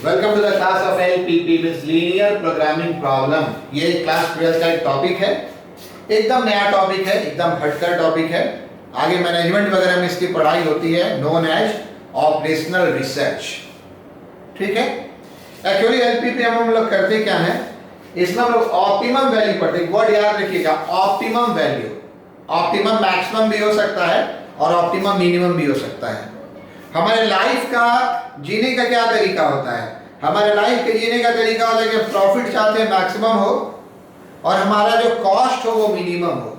Welcome to the class of LPP means linear programming problem. ये class 12 का एक topic है, एकदम नया टॉपिक है, एकदम हटकर टॉपिक है। आगे मैनेजमेंट वगैरह में इसकी पढ़ाई होती है, नोन एज ऑपरेशनल रिसर्च। ठीक है। एक्चुअली एलपीपी हम लोग करते क्या है, इसमें हम लोग ऑप्टिमम वैल्यू पढ़ते हैं। वर्ड याद रखिएगा, ऑप्टिमम वैल्यू। ऑप्टिमम मैक्सिमम भी हो सकता है और ऑप्टिमम मिनिमम भी हो सकता है। हमारे लाइफ का जीने का क्या तरीका होता है? हमारे लाइफ के जीने का तरीका होता है कि प्रॉफिट चाहते हैं मैक्सिमम हो और हमारा जो कॉस्ट हो वो मिनिमम हो।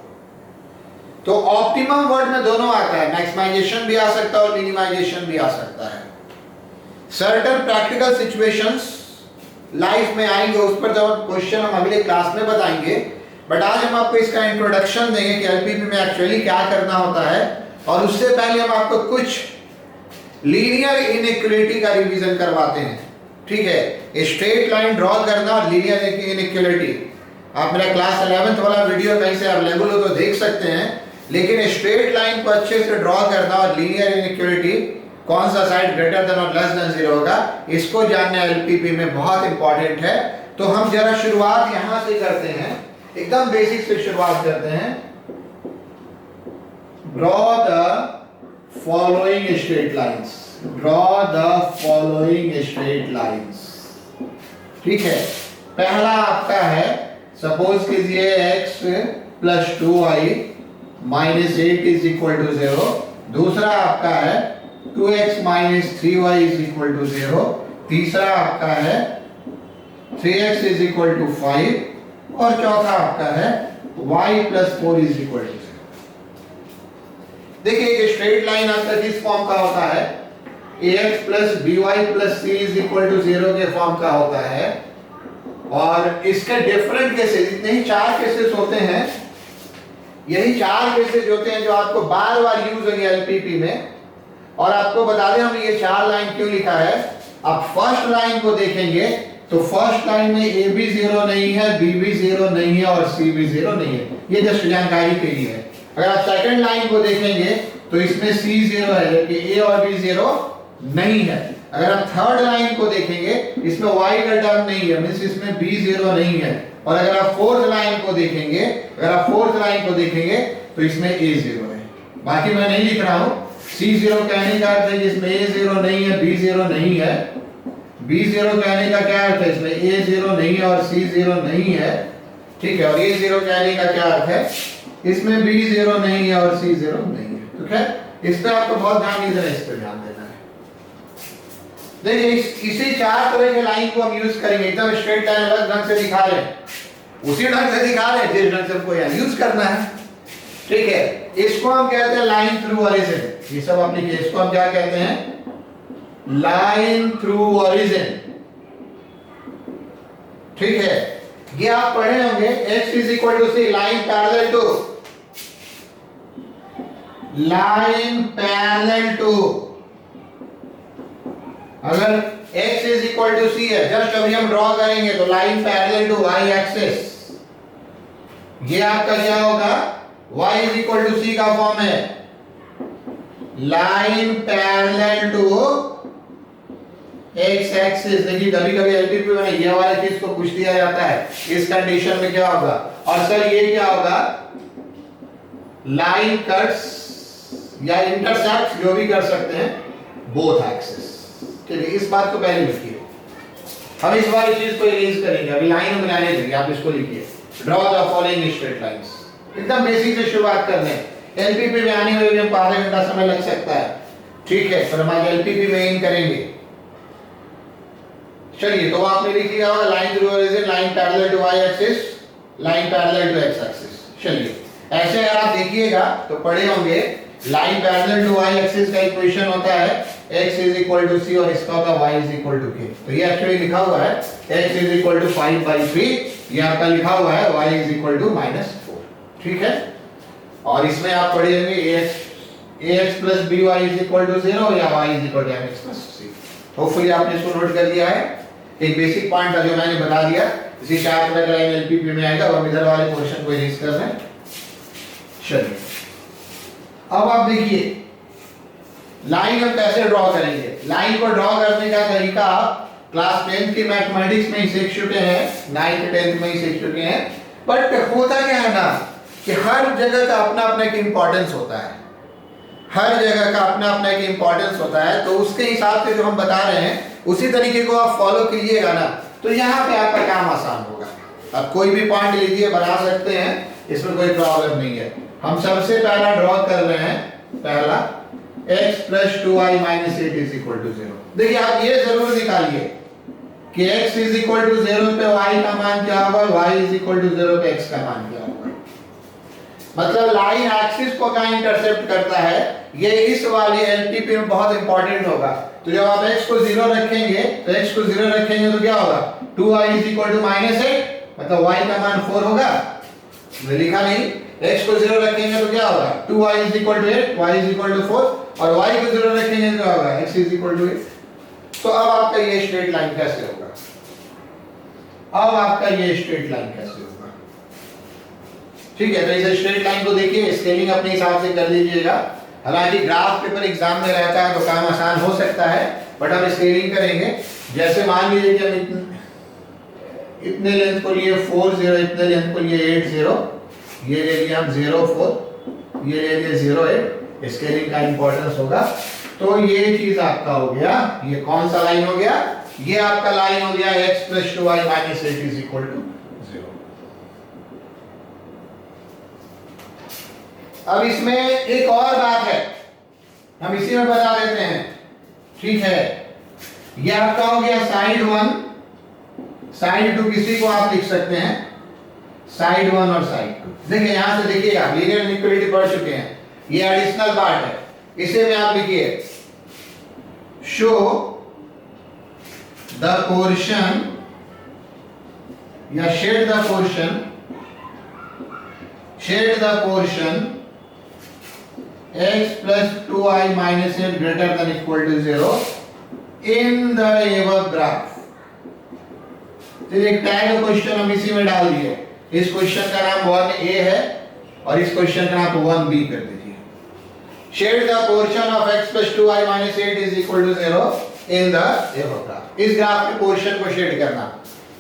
तो ऑप्टिमम वर्ड में दोनों आता है, मैक्सिमाइजेशन भी आ सकता है और मिनिमाइजेशन भी आ सकता है। सर्टेन प्रैक्टिकल सिचुएशंस लाइफ में आएंगे, उस पर जब क्वेश्चन हम अगले क्लास में बताएंगे। बट आज हम आपको इसका इंट्रोडक्शन देंगे कि एलपीपी में एक्चुअली क्या करना होता है, और उससे पहले हम आपको कुछ लीनियर इनइक्वालिटी का रिवीजन करवाते हैं। ठीक है, स्ट्रेट लाइन ड्रॉ करना और लीनियर इनइक्वालिटी। आप मेरा क्लास 11th वाला वीडियो कहीं से अवेलेबल हो तो देख सकते हैं, लेकिन स्ट्रेट लाइन को अच्छे से ड्रॉ करना और लीनियर इनइक्वालिटी, कौन सा साइड ग्रेटर देन और लेस देन 0 होगा, इसको जानना एलपीपी में बहुत इंपॉर्टेंट है। तो हम जरा शुरुआत यहां से करते हैं, एकदम बेसिक से शुरुआत करते हैं। Draw the following straight lines, draw the following straight lines। ठीक है, पहला आपका है, सपोज कीजिए x plus 2y minus 8 is equal to 0। दूसरा आपका है 2x minus 3y is equal to 0। तीसरा आपका है 3x इज इक्वल टू 5 और चौथा आपका है y plus 4 is equal to. देखिए एक स्ट्रेट लाइन आपका किस फॉर्म का होता है, ax plus by plus c is equal to 0 के फॉर्म का होता है। और इसके डिफरेंट केसेस, इतने ही 4 केसेस होते हैं, यही 4 केसेस होते हैं जो आपको बार बार यूज होंगे एलपीपी में। और आपको बता दें हमने ये 4 लाइन क्यों लिखा है। आप फर्स्ट लाइन को देखेंगे तो फर्स्ट लाइन में a भी 0 नहीं है, b भी 0 नहीं है और c भी 0 नहीं है। ये जस्ट जानकारी के लिए है। अगर आप सेकंड लाइन को देखेंगे तो इसमें c 0 है, जबकि a और b 0 नहीं है। अगर आप थर्ड लाइन को देखेंगे इसमें y का टर्म नहीं है, मींस इसमें b 0 नहीं है। और अगर आप फोर्थ लाइन को देखेंगे, तो इसमें a 0 है। बाकी मैं नहीं लिख रहा हूं। c 0 कहने का अर्थ है कि इसमें a 0 नहीं है, b 0 नहीं है। b 0 कहने का क्या अर्थ है, इसमें a 0 नहीं है और c 0 नहीं है। ठीक है, और a 0 कहने का क्या अर्थ है, इसमें b 0 नहीं है और c 0 नहीं है। ठीक है, इस पे आपको बहुत ध्यान नहीं देना, इस पे ध्यान देना है। देखिए इसी 4 तरह के लाइन को हम यूज करेंगे। एकदम स्ट्रेट लाइन अलग ढंग से दिखा रहे हैं, उसी ढंग से दिखा रहे हैं जिस ढंग से हमको यहाँ यूज करना है। ठीक है, इसको हम कहते हैं लाइन थ्रू ओरिजिन। ये सब आप लिखिए, इसको हम क्या कहते हैं, लाइन थ्रू ओरिजिन। ठीक है, ये आप पढ़े होंगे, x is equal to c, line parallel to, अगर x is equal to c है, जस्ट अभी हम ड्रॉ करेंगे तो line parallel to y axis. ये आपका क्या होगा, y is equal to c का फॉर्म है, line parallel to x axis. देखिए कभी कभी एलपीपी में ये वाला चीज को पूछ दिया जाता है, इस कंडीशन में क्या होगा। और सर ये क्या होगा, लाइन कट्स या इंटरसेक्ट, जो भी कर सकते हैं, बोथ एक्सिस। चलिए इस बात को पहले लिखिए, हम इस वाली चीज को इरेज करेंगे, अभी लाइन में बनाने देंगे। आप इसको लिखिए, draw the following straight lines. एकदम बेसिक से शुरुआत करने हैं। एलपीपी में आने में भी हमको आधा घंटा समय लग सकता है। ठीक है, पर हम आज एलपीपी में इन करेंगे। चलिए, तो आपने लिख लिया होगा line through origin, line parallel to y axis, line parallel to x axis. चलिए ऐसे अगर आप देखिएगा तो पढ़े होंगे, line parallel to y axis का इक्वेशन होता है x is equal to c और इसका होता है y is equal to k। तो ये एक्चुअली लिखा हुआ है x इज इक्वल टू 5/3, ये आपका लिखा हुआ है y इज इक्वल टू -4। ठीक है, और इसमें आप पढ़े होंगे ax plus by is equal to 0 या y is equal to mx plus c। Hopefully आपने इसको नोट कर लिया है। एक बेसिक पॉइंट था जो मैंने बता दिया, इसी 4 तरह का लाइन एलपीपी में आएगा। और इधर वाले क्वेश्चन को इरेज कर रहे हैं। चलिए अब आप देखिए लाइन हम कैसे ड्रॉ करेंगे। लाइन को ड्रॉ करने का तरीका क्लास 10th की मैथमेटिक्स में ही सीख चुके हैं, 9th 10th में ही सीख चुके हैं। बट होता क्या है ना कि हर जगह का अपना अपना एक इंपॉर्टेंस होता है, हर जगह का अपना अपना एक इंपॉर्टेंस होता है। तो उसके हिसाब से जो हम बता रहे हैं उसी तरीके को आप फॉलो कीजिएगा ना, तो यहाँ पे आपका काम आसान होगा। अब कोई भी पॉइंट लीजिए, बना सकते हैं, इसमें कोई प्रॉब्लम नहीं है। हम सबसे पहला ड्रॉ कर रहे हैं, पहला x plus 2y minus 8 is equal to 0। देखिए आप ये जरूर निकालिए कि x is equal to 0 पे y का मान क्या होगा, y is equal to 0 पे x का मान क्या होगा। मतलब लाइन एक्सिस को कहाँ इंटरसेप्ट करता है, ये इस वाले एलटीपी में बहुत इंपॉर्टेंट होगा। तो जब आप x को 0 रखेंगे तो x को 0 रखेंगे तो क्या होगा, 2y is equal to -8, मतलब y का मान 4 होगा। मैं लिखा नहीं, x को 0 रखेंगे तो क्या होगा, 2y is equal to 8, y is equal to 4, और y को 0 रखेंगे तो क्या होगा, x is equal to 8। तो अब आपका ये स्ट्रेट लाइन कैसे होगा, अब आपका ये स्ट्रेट लाइन कैसे होगा। ठीक है, तो इस स्ट्रेट लाइन को देखिए, स्केलिंग अपने हिसाब से कर लीजिएगा। हालांकि ग्राफ पेपर एग्जाम में रहता है तो काम आसान हो सकता है, बट हम स्केलिंग करेंगे। जैसे मान लीजिए कि हम इतने लेंथ को लिए 4 0, इतने लेंथ को लिए 8 0, ये ले लिया हम 0 4, ये ले लिए 0 8, स्केलिंग का इंपॉर्टेंस होगा। तो ये चीज आपका हो गया, ये कौन सा लाइन हो गया, ये आपका लाइन हो गया x plus 2y minus 8 is equal to 0। अब इसमें एक और बात है, हम इसी में बता देते हैं। ठीक है, ये आपका हो गया साइड 1, साइड 2 किसी को आप लिख सकते हैं, साइड 1 और साइड 2। देखिए यहां से देखिएगा, लीनियर इनइक्वालिटी पढ़ चुके हैं, ये एडिशनल पार्ट है, इसे में आप लिखिए शो द पोर्शन या shade the portion, shade the portion x plus 2y minus 8 greater than equal to 0 in the above graph। तो एक टैग क्वेश्चन हम इसी में डाल दिए। इस क्वेश्चन का नाम 1a है और इस क्वेश्चन का नाम 1b कर दीजिए। Shade the portion of x plus 2y minus 8 is equal to 0 in the above graph। इस ग्राफ के पोर्शन को शेड करना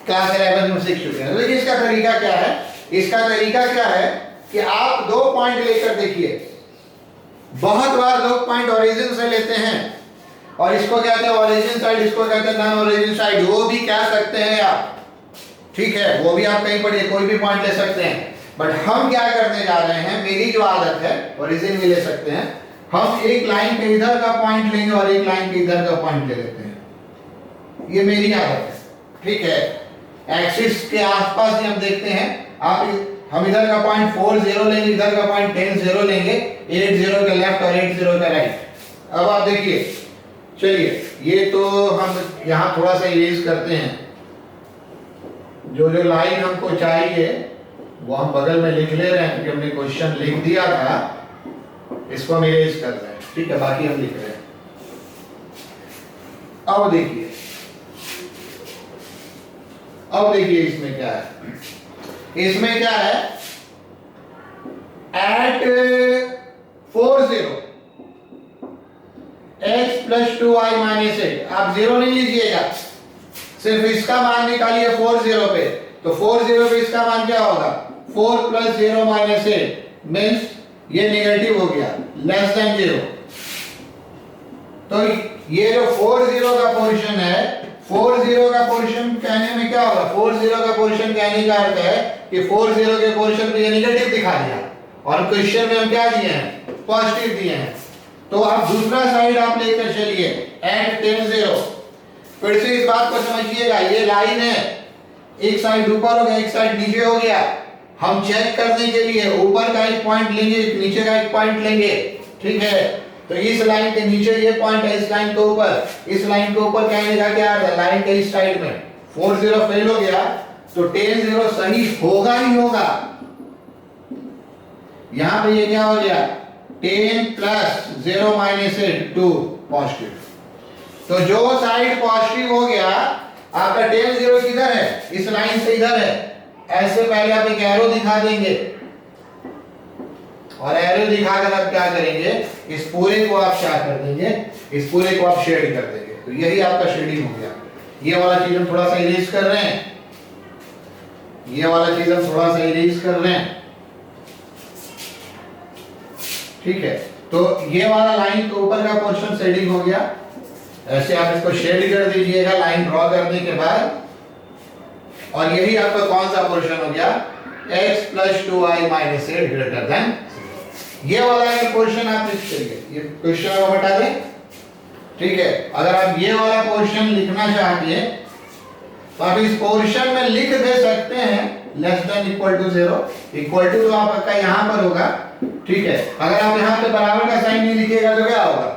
क्लास 11 में सीख चुके हैं। लेकिन इसका तरीका क्या है, इसका तरीका क्या है कि आप दो पॉइंट लेकर देखिए। बहुत बार लोग पॉइंट ओरिजिन से लेते हैं और इसको कहते हैं ओरिजिन साइड, इसको कहते हैं नॉन ओरिजिन साइड, वो भी कह सकते हैं आप। ठीक है, वो भी आप कहीं पढ़िए, कोई भी पॉइंट ले सकते हैं। बट हम क्या करने जा रहे हैं, मेरी जो आदत है, ओरिजिन भी ले सकते हैं, हम एक लाइन पे इधर का पॉइंट लेंगे और एक लाइन पे इधर का पॉइंट ले लेते हैं। ये मेरी आदत है। ठीक है, एक्सिस के आसपास ही हम देखते हैं। हम इधर का पॉइंट 4 0 लेंगे, इधर का पॉइंट 10 0 लेंगे, 8 0 का लेफ्ट और 8 0 का राइट। अब आप देखिए, चलिए ये तो हम यहाँ थोड़ा सा इरेज करते हैं। जो जो लाइन हमको चाहिए वो हम बगल में लिख ले रहे हैं, क्योंकि हमने क्वेश्चन लिख दिया था, इसको हम इरेज कर रहे हैं। ठीक है, बाकी हम लिख रहे हैं। अब देखिए, अब देखिए इसमें क्या है, इसमें क्या है, eight 4 0 x plus 2y minus 8, आप 0 नहीं लीजिएगा, सिर्फ इसका मान निकालिए 4 0 पे। तो 4 0 पे इसका मान क्या होगा, 4 plus 0 minus 8 मीन्स ये नेगेटिव हो गया, लेस देन 0। तो ये जो 4 0 का पोर्शन है, 4 0 का पोर्शन कहने में क्या होगा, 4 0 का पोर्शन कहने का अर्थ है कि 4 0 के पोर्शन को ये नेगेटिव दिखा दिया और क्वेश्चन में हम क्या दिए हैं, पॉजिटिव दिए हैं। तो अब दूसरा साइड आप लेकर चलिए, एट 10 0। फिर से इस बात को समझिएगा, ये लाइन है, एक साइड ऊपर हो गया, एक साइड नीचे हो गया। हम चेक करने के लिए ऊपर का एक पॉइंट लेंगे, नीचे का एक पॉइंट लेंगे। ठीक है, तो इस लाइन के नीचे ये पॉइंट है, इस लाइन के ऊपर, इस लाइन के ऊपर कहने का क्या अर्थ है, लाइन के इस साइड में 4 0 फेल हो गया तो 10 0 सही होगा ही होगा। यहां पे ये क्या हो गया, 10 plus 0 minus 8 2 पॉजिटिव। तो जो साइड पॉजिटिव हो गया, आपका 10 0 किधर है, इस लाइन से इधर है। ऐसे पहले आप एक एरो दिखा देंगे और एरो दिखाकर आप क्या करेंगे, इस पूरे को आप क्या कर देंगे, इस पूरे को आप शेड कर देंगे। तो यही आपका शेडिंग हो गया। ये वाला चीज हम थोड़ा सा इरेज कर रहे हैं, ये वाला चीज हम थोड़ा सा इरेज कर रहे हैं, ठीक है। तो ये वाला लाइन के ऊपर का पोर्शन शेडिंग हो गया, ऐसे आप इसको शेड कर दीजिएगा लाइन ड्रॉ करने के बाद, और यही आपका कौन सा पोर्शन हो गया, x + 2y - 8 ग्रेटर देन, ये वाला एक पोर्शन आप लिख करिए, ये क्वेश्चन आप हटा दें, ठीक है। अगर आप ये वाला पोर्शन लिखना चाहते हैं तो आप इस पोर्शन में लिख दे सकते हैं <= 0, इक्वल टू तो आपका यहां पर होगा, ठीक है। अगर आप यहां पे बराबर का साइन नहीं लिखिएगा तो क्या होगा,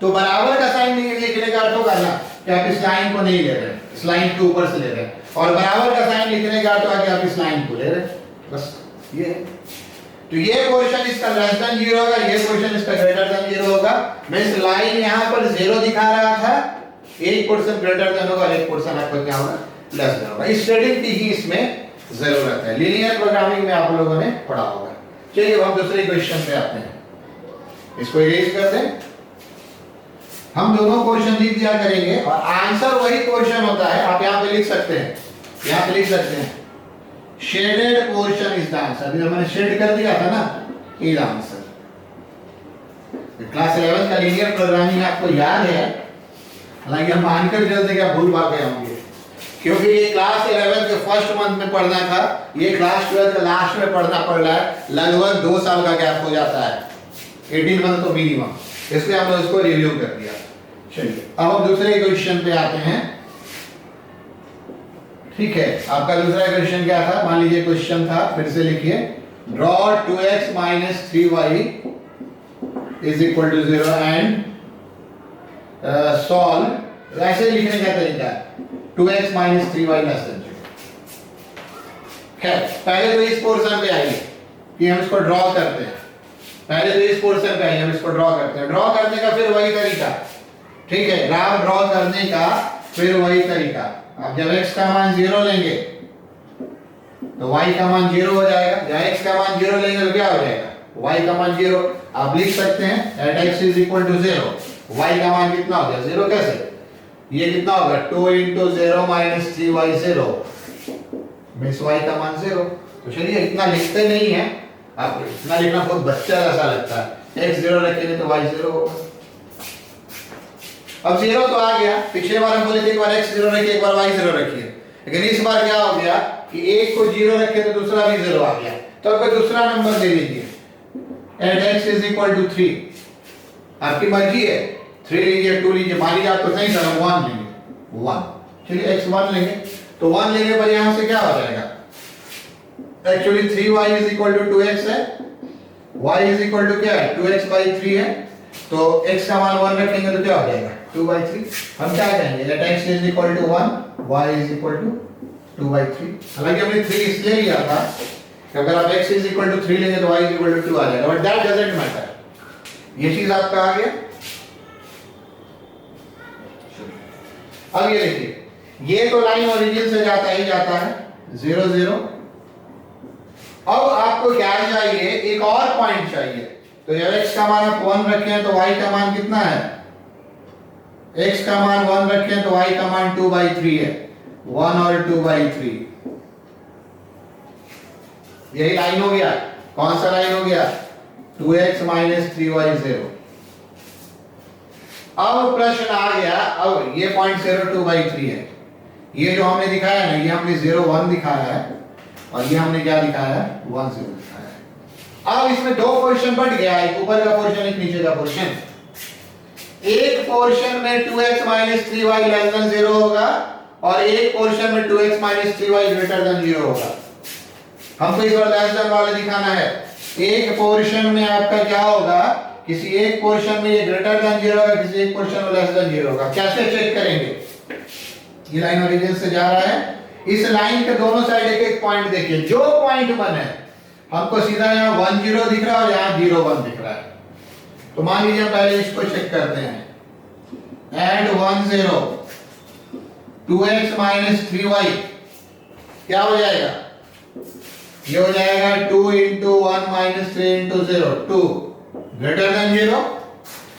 तो बराबर का साइन नहीं लिखने का अर्थ होगा ना कि आप इस लाइन को नहीं ले रहे हैं, इस लाइन के ऊपर से ले रहे हैं, और बराबर का साइन लिखने का अर्थ होगा कि आप इस लाइन को ले रहे हैं, बस ये। तो ये पोर्शन इसका <0 होगा, ये पोर्शन इसका <0 होगा। मैं इस लाइन यहां पर 0 दिखा रहा था, एक पोर्शन ग्रेटर देन होगा, एक पोर्शन आपका क्या होगा, लेस देन होगा। इस शेडिंग की ही इसमें जरूरत है, लीनियर प्रोग्रामिंग में आप लोगों ने पढ़ा होगा। चलिए हम दूसरे क्वेश्चन पे आते हैं, इसको इरेज कर दें। हम दोनों क्वेश्चन लिख दिया करेंगे और आंसर वही क्वेश्चन होता है, आप यहाँ पे लिख सकते हैं, यहाँ पे लिख सकते हैं shaded portion is the answer, जो मैंने शेड कर दिया था ना, इज आंसर। क्लास 11 का लीनियर प्रोग्रामिंग आपको याद है, हालांकि हम मानकर चलते क्या भूल भाग गए होंगे, क्योंकि ये क्लास 11 के फर्स्ट मंथ में पढ़ना था, ये क्लास 12 के लास्ट में पढ़ना पड़ रहा है, लगभग 2 साल का गैप हो जाता है, 18 मंथ तो मिनिमम, इसलिए हमने उसको रिव्यू कर दिया। चलिए अब हम दूसरे क्वेश्चन पे आते हैं, ठीक है। आपका दूसरा क्वेश्चन क्या था, मान लीजिए क्वेश्चन था, फिर से लिखिए, draw 2x - 3y = 0 and solve. ऐसे लिखने का तरीका है 2x - 3y <0। खैर पहले तो इस पोर्शन पे आइए कि हम इसको ड्रॉ करते हैं, पहले तो इस पोर्शन पे आइए, हम इसको ड्रॉ करते हैं। ड्रॉ करने का फिर वही तरीका, ठीक है, ग्राफ ड्रॉ करने का फिर वही तरीका। अब जब x का मान 0 लेंगे तो y का मान 0 हो जाएगा, जब x का मान 0 लेंगे तो क्या हो जाएगा, y का मान 0। आप लिख सकते हैं x = 0, y का मान कितना हो गया, 0। कैसे, ये कितना होगा, 2 × 0 - 3y 0, मींस y का मान 0। तो चलिए इतना लिखते नहीं है, आप इतना लिखना बहुत बच्चा जैसा लगता है, x 0 रखेंगे तो y 0 होगा। अब 0 तो आ गया, पिछले बार हम बोले थे एक बार x 0 रखिए, एक बार y 0 रखिए, लेकिन इस बार क्या हो गया कि एक को 0 रखे तो दूसरा भी 0 आ गया, तो अब दूसरा नंबर ले लीजिए, x = 3, आपकी मर्जी है, 3 लीजिए 2 लीजिए, मान लीजिए आपको नहीं करना 1 लेंगे, 1। चलिए x 1 लेंगे, तो 1 लेने पर यहां से क्या हो जाएगा, एक्चुअली 3y = 2x है, y = क्या है, 2x/3 है, तो x का मान 1 रखेंगे तो क्या हो जाएगा, 2/3। हम क्या कहेंगे, let x = 1, y = 2/3। हालांकि हमने 3 इसलिए लिया था कि अगर आप x = 3 लेंगे तो y = 2 आ जाएगा, बट दैट डजंट मैटर, ये चीज आपका आ गया। अब ये देखिए, ये तो लाइन ओरिजिन से जाता ही जाता है 0 0। अब आपको क्या चाहिए, एक और पॉइंट चाहिए, तो जब x का मान आप 1 रखें तो y का मान कितना है, x का मान 1 रखें तो y का मान 2/3 है, 1 और 2/3, यही लाइन हो गया। कौन सा लाइन हो गया, 2x - 3y 0। अब प्रश्न आ गया, अब ये पॉइंट 0 2/3 है, ये जो हमने दिखाया ना, ये हमने 0 1 दिखाया है, और ये हमने क्या दिखाया है, 1 0 दिखाया है। अब इसमें 2 पोर्शन बढ़ गया, एक ऊपर का पोर्शन, एक नीचे का पोर्शन। एक पोर्शन में 2x - 3y < 0 होगा, और एक पोर्शन में 2x - 3y < 0 होगा। हमको इस बार लेस देन वाले दिखाना है। एक पोर्शन में आपका क्या होगा, किसी एक पोर्शन में ये ग्रेटर देन 0 होगा, किसी एक पोर्शन में लेस देन 0 होगा। कैसे चेक करेंगे, ये लाइन ओरिजिन से जा रहा है, इस लाइन के दोनों साइड एक एक पॉइंट देखिए, जो पॉइंट बने हमको सीधा यहाँ 1 0 दिख रहा है और यहाँ 0 1 दिख रहा है। तो मान लीजिए पहले इसको चेक करते हैं, एंड 1 0, 2x - 3y क्या हो जाएगा, ये हो जाएगा 2 × 1 - 3 × 0, 2 ग्रेटर देन 0।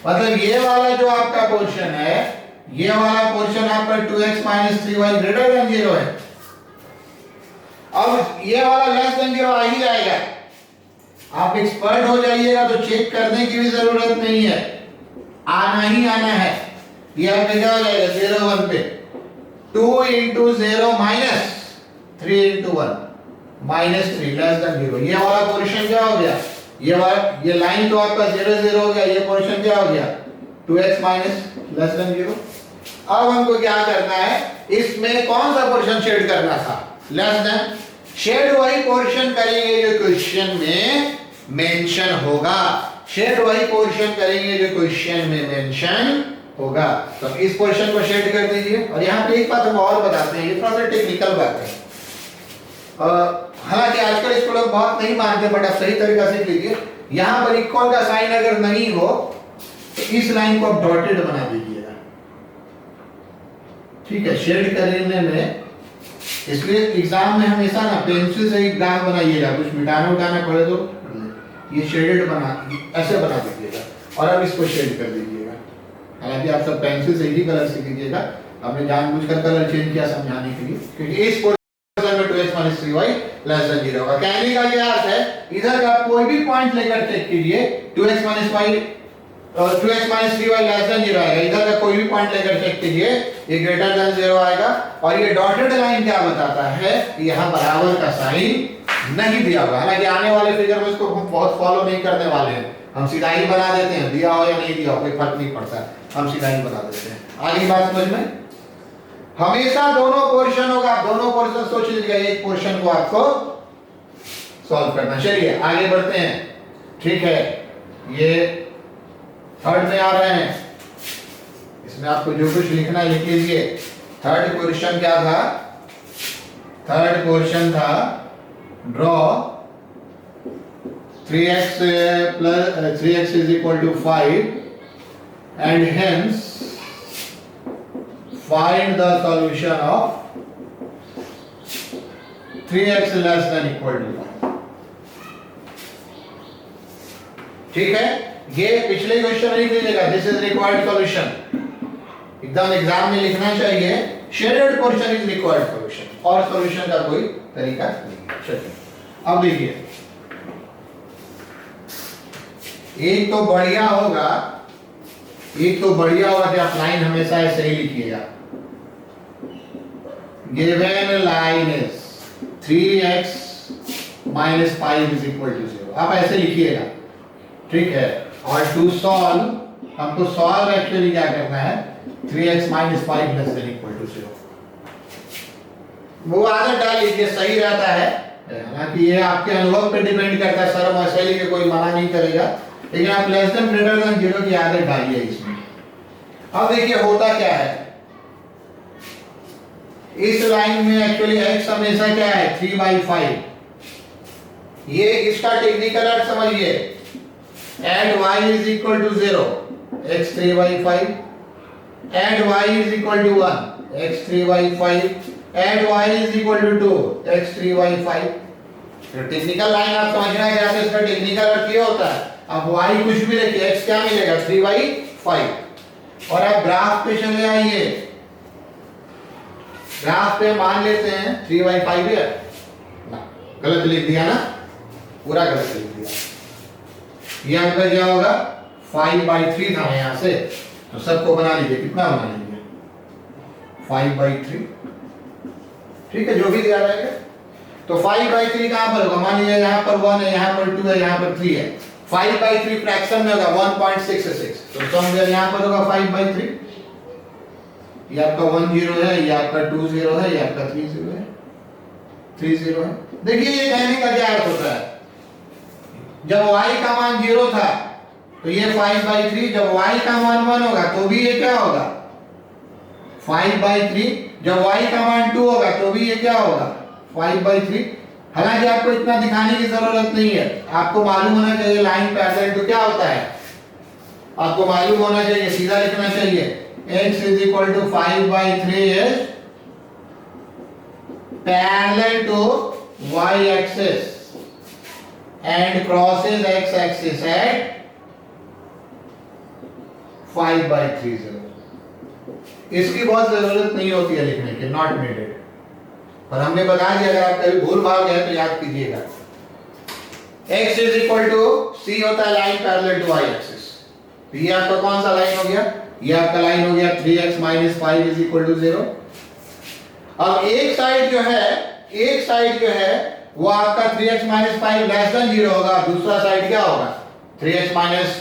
मतलब ये वाला जो आपका पोर्शन है ये वाला पोर्शन आपका 2x minus 3y greater than 0 है। अब ये वाला लेस देन 0 आ ही जाएगा। आप एक्सपर्ट हो जाइएगा तो चेक करने की भी जरूरत नहीं है, आना ही आना है। ये आपका क्या हो जाएगा 0 1 पे 2 into 0 minus 3 into 1 minus 3 less than 0। ये वाला पोर्शन क्या हो गया, ये लाइन तो आपका 0 0 हो गया, ये पोर्शन क्या हो गया 2x माइनस लेस देन 0। अब हमको क्या करना है, इसमें कौन सा पोर्शन शेड करना था, लेस देन। शेड वही पोर्शन करेंगे जो क्वेश्चन में मेंशन होगा, शेड वही पोर्शन करेंगे जो क्वेश्चन में मेंशन होगा। तो इस पोर्शन को शेड कर दीजिए। और यहाँ पे एक बात हम और बताते हैं, ये थोड़ा सा टेक्निकल बात है, हालांकि आजकल इसको लोग बहुत नहीं मानते, बट आप सही तरीका से लीजिए। यहाँ पर इक्वल का साइन अगर नहीं हो तो इस लाइन को आप डॉटेड बना दीजिएगा, ठीक है, शेड करने में। इसलिए एग्जाम में हमेशा ना पेंसिल से ही ग्राफ बनाइएगा, कुछ मिटाना उठाना पड़े तो ये शेडेड बना, ऐसे बना दीजिएगा और अब इसको शेड कर दीजिएगा। हालांकि आप सब पेंसिल से ही कलर से कीजिएगा, हमने जानबूझकर कलर चेंज किया समझाने के लिए, क्योंकि इस पोर्शन में 2x minus 3y less than 0 होगा। कहने का ये अर्थ है, इधर का कोई भी पॉइंट लेकर चेक कीजिए, 2x minus 3y less than 0 आएगा। इधर का कोई भी पॉइंट लेकर चेक कीजिए, ये ग्रेटर देन 0 आएगा। और ये डॉटेड लाइन क्या बताता है, यहाँ बराबर का साइन नहीं दिया हुआ। हालांकि आने वाले फिगर में इसको हम बहुत फॉलो नहीं करने वाले हैं, हम सीधा ही बना देते हैं, दिया हो या नहीं दिया हो कोई फर्क नहीं पड़ता, हम सीधा ही बना देते हैं। आगे बात समझ में, हमेशा दोनों पोर्शन होगा, दोनों पोर्शन सोच लीजिएगा, एक पोर्शन को आपको सॉल्व करना। चलिए आगे बढ़ते हैं, ठीक है। ये थर्ड में आ रहे हैं, इसमें आपको जो कुछ लिखना है लिख लीजिए। थर्ड क्वेश्चन क्या था, थर्ड क्वेश्चन था draw 3x is equal to 5 and hence find the solution of 3x less than equal to 5। ठीक है, ये पिछले क्वेश्चन नहीं लीजिएगा, दिस इज रिक्वायर्ड सॉल्यूशन, एकदम एग्जाम में लिखना चाहिए, shaded portion is required solution, और सॉल्यूशन का कोई तरीका नहीं है। चलिए अब देखिए, एक तो बढ़िया होगा कि आप लाइन हमेशा ऐसे ही लिखिएगा, given line is 3x minus 5 is equal to 0, आप ऐसे लिखिएगा, ठीक है। और टू सॉल्व, हमको सॉल्व एक्चुअली क्या करना है, 3x minus 5 less than equal to 0, वो आदत डाल लीजिए, सही रहता है। हालांकि ये आपके अनुभव पे डिपेंड करता है, सर वैसे ही कोई मना नहीं करेगा, लेकिन आप लेस देन ग्रेटर देन 0 की आदत डालिए इसमें। अब देखिए होता क्या है, इस लाइन में एक्चुअली x हमेशा क्या है 3/5, ये इसका टेक्निकल अर्थ समझिए, and y is equal to 0, x 3/5, and y is equal to 1, x 3/5, and y is equal to 2, x 3/5। तो टेक्निकल लाइन आप समझना है, जैसे इसका टेक्निकल अर्थ ये होता है, अब y कुछ भी रखिए, x क्या मिलेगा 3/5। और अब ग्राफ पे चले आइए, ग्राफ पे मान लेते हैं 3/5 है ना, गलत लिख दिया ना, पूरा गलत लिख दिया। ये आपका क्या होगा 5/3 था यहां से, तो सबको बना लीजिए, कितना बना लीजिए 5/3, ठीक है, जो भी दिया रहेगा। तो 5/3 कहां पर होगा, मान लीजिए यहां पर 1 है, यहां पर 2 है, यहां पर 3 है, 5/3 फ्रैक्शन में होगा 1.66, तो समझिए यहां पर होगा 5/3, ये आपका 1 0 है, ये आपका 2 0 है, ये आपका 3 0 है, 3 0 है। देखिए ये कहने का क्या अर्थ होता है, जब y का मान 0 था तो ये 5/3, जब y का मान 1 होगा तो भी ये क्या होगा 5/3, जब y का मान 2 होगा तो भी ये क्या होगा 5/3। हालांकि आपको इतना दिखाने की जरूरत नहीं है, आपको मालूम होना चाहिए लाइन पैरेलल टू क्या होता है, आपको मालूम होना चाहिए, सीधा लिखना चाहिए, x is equal to 5/3 is parallel to y axis and crosses x axis at 5/3. इसकी बहुत जरूरत नहीं होती है लिखने की, नॉट नीडेड, पर हमने बता दिया, अगर आप कभी भूल भाग गए तो याद कीजिएगा। x is equal to c होता है line parallel to y axis. तो ये आपका कौन सा लाइन हो गया? ये आपका लाइन हो गया 3x - 5 इज इक्वल टू 0। अब एक साइड जो है वो आपका 3x - 5 लेस देन 0 होगा, दूसरा साइड क्या होगा? 3x -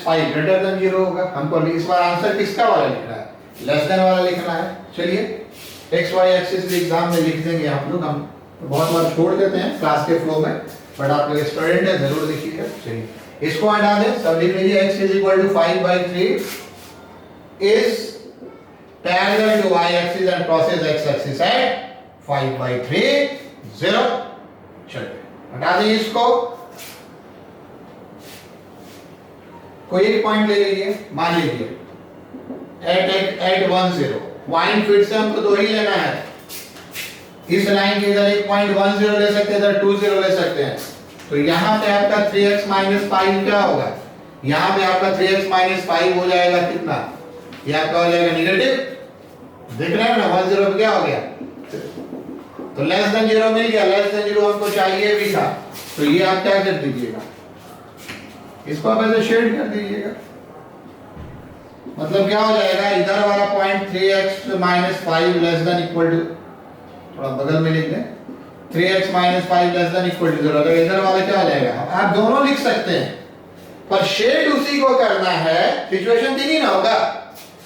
5 ग्रेटर देन 0 होगा। हमको इस बार आंसर किसका वाला लिखना है? लेस देन वाला लिखना है। चलिए x y एक्सिस भी एग्जाम में लिख देंगे आप लोग, हम तो बहुत बार छोड़ देते हैं क्लास के फ्लो में, बट आप लोग स्टूडेंट है जरूर लिखिएगा। चलिए इसको हटा दें, सब लिख लीजिए। x is equal to 5/3 is parallel to y axis and crosses x axis at 5/3 0। चलिए हटा दें इसको, कोई एक पॉइंट ले लीजिए, मान लीजिए एट 1 0। पॉइंट फिर से हमको दो ही लेना है। इस लाइन के इधर एक पॉइंट 1 0 ले सकते हैं, इधर 2 0 ले सकते हैं। तो यहाँ पे आपका 3x - 5 क्या होगा? यहाँ पे आपका 3x - 5 हो जाएगा कितना? ये आपका हो जाएगा नेगेटिव। देख रहे हैं ना 1 0 क्या हो गया? तो लेस देन 0 मिल गया, लेस देन 0 हमको चाहिए भी था। तो ये आप क्या कर दीजिएगा, इसको आप ऐसे शेड कर दीजिएगा। मतलब क्या हो जाएगा, इधर वाला point 3x - 5 less than equal to, थोड़ा बगल में लिख दें, 3x - 5 less than equal to 0। तो इधर वाला क्या हो जाएगा? आप दोनों लिख सकते हैं, पर शेड उसी को करना है। सिचुएशन तीन ही ना होगा,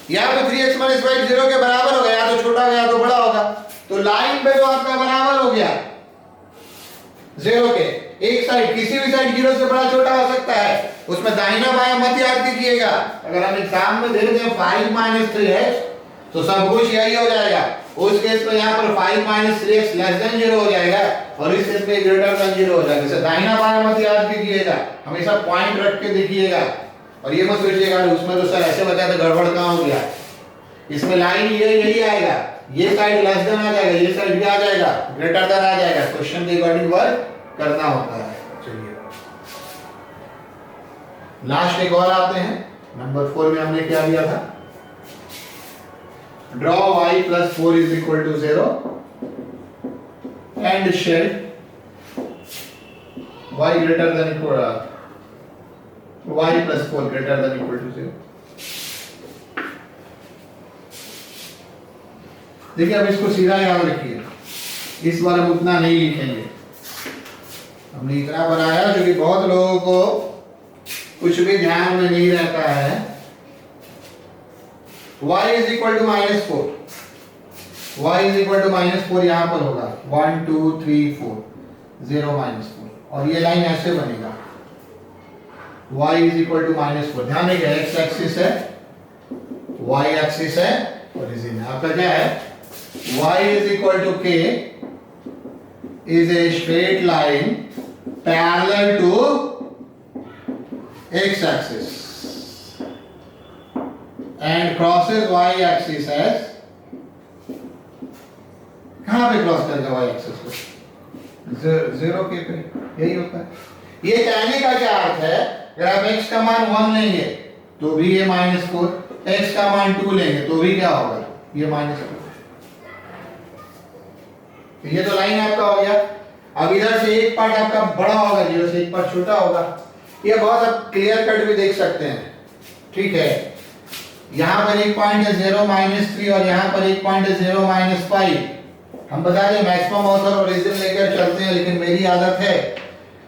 या तो 3x - 5 0 के बराबर होगा, या तो छोटा होगा या तो बड़ा होगा। तो लाइन पे तो आपका बराबर हो गया 0 के, एक साइड किसी भी साइड 0 से बड़ा छोटा हो सकता है, उसमें दाहिना बायां मत याद कीजिएगा। अगर हम एग्जाम में देख दें 5 - 3x तो सब कुछ यही हो जाएगा। उस केस में यहाँ पर 5 - 3x लेस देन 0 हो जाएगा, और इस केस में ग्रेटर देन 0 हो जाएगा। इसे दाहिना बायां मत याद कीजिएगा, हमेशा पॉइंट रख के देखिएगा। और ये मत सोचिएगा उसमें तो सर ऐसे बताया तो गड़बड़ कहाँ हो गया। इसमें लाइन ये यही आएगा, ये साइड लेस देन आ जाएगा, ये साइड क्या आ जाएगा? ग्रेटर देन आ जाएगा। क्वेश्चन के अकॉर्डिंग वर्क करना होता है। चलिए लास्ट एक और आते हैं, नंबर 4 में हमने क्या दिया था? Draw y + 4 is equal to 0 and shade y greater than equal y + 4 greater than equal to 0। देखिए अब इसको सीधा याद रखिए, इस बार हम उतना नहीं लिखेंगे। हमने इतना बनाया क्योंकि बहुत लोगों को कुछ भी ध्यान में नहीं रहता है। y is equal to -4, y is equal to -4 यहां पर होगा 1 2 3 4 0 -4, और ये लाइन ऐसे बनेगा y इज इक्वल टू -4। ध्यान रखिए x एक्सिस है, y एक्सिस है, ओरिजिन आपका क्या है? y is equal to k is a straight line parallel to x axis and crosses y axis as, कहां पे क्रॉस करेगा y axis को? 0 के पे, यही होता है। ये कहने का क्या अर्थ है, अगर आप x का मान 1 लेंगे तो भी ये -4, x का मान 2 लेंगे तो भी क्या होगा? ये -4। ये तो लाइन आपका हो गया। अब इधर से एक पार्ट आपका बड़ा होगा, 0 से एक पार्ट छोटा होगा। ये बहुत आप क्लियर कट भी देख सकते हैं, ठीक है। यहाँ पर एक पॉइंट है 0 -3 और यहाँ पर एक पॉइंट है 0 -5। हम बता दें मैक्सिमम ऑथर ओरिजिन लेकर चलते हैं, लेकिन मेरी आदत है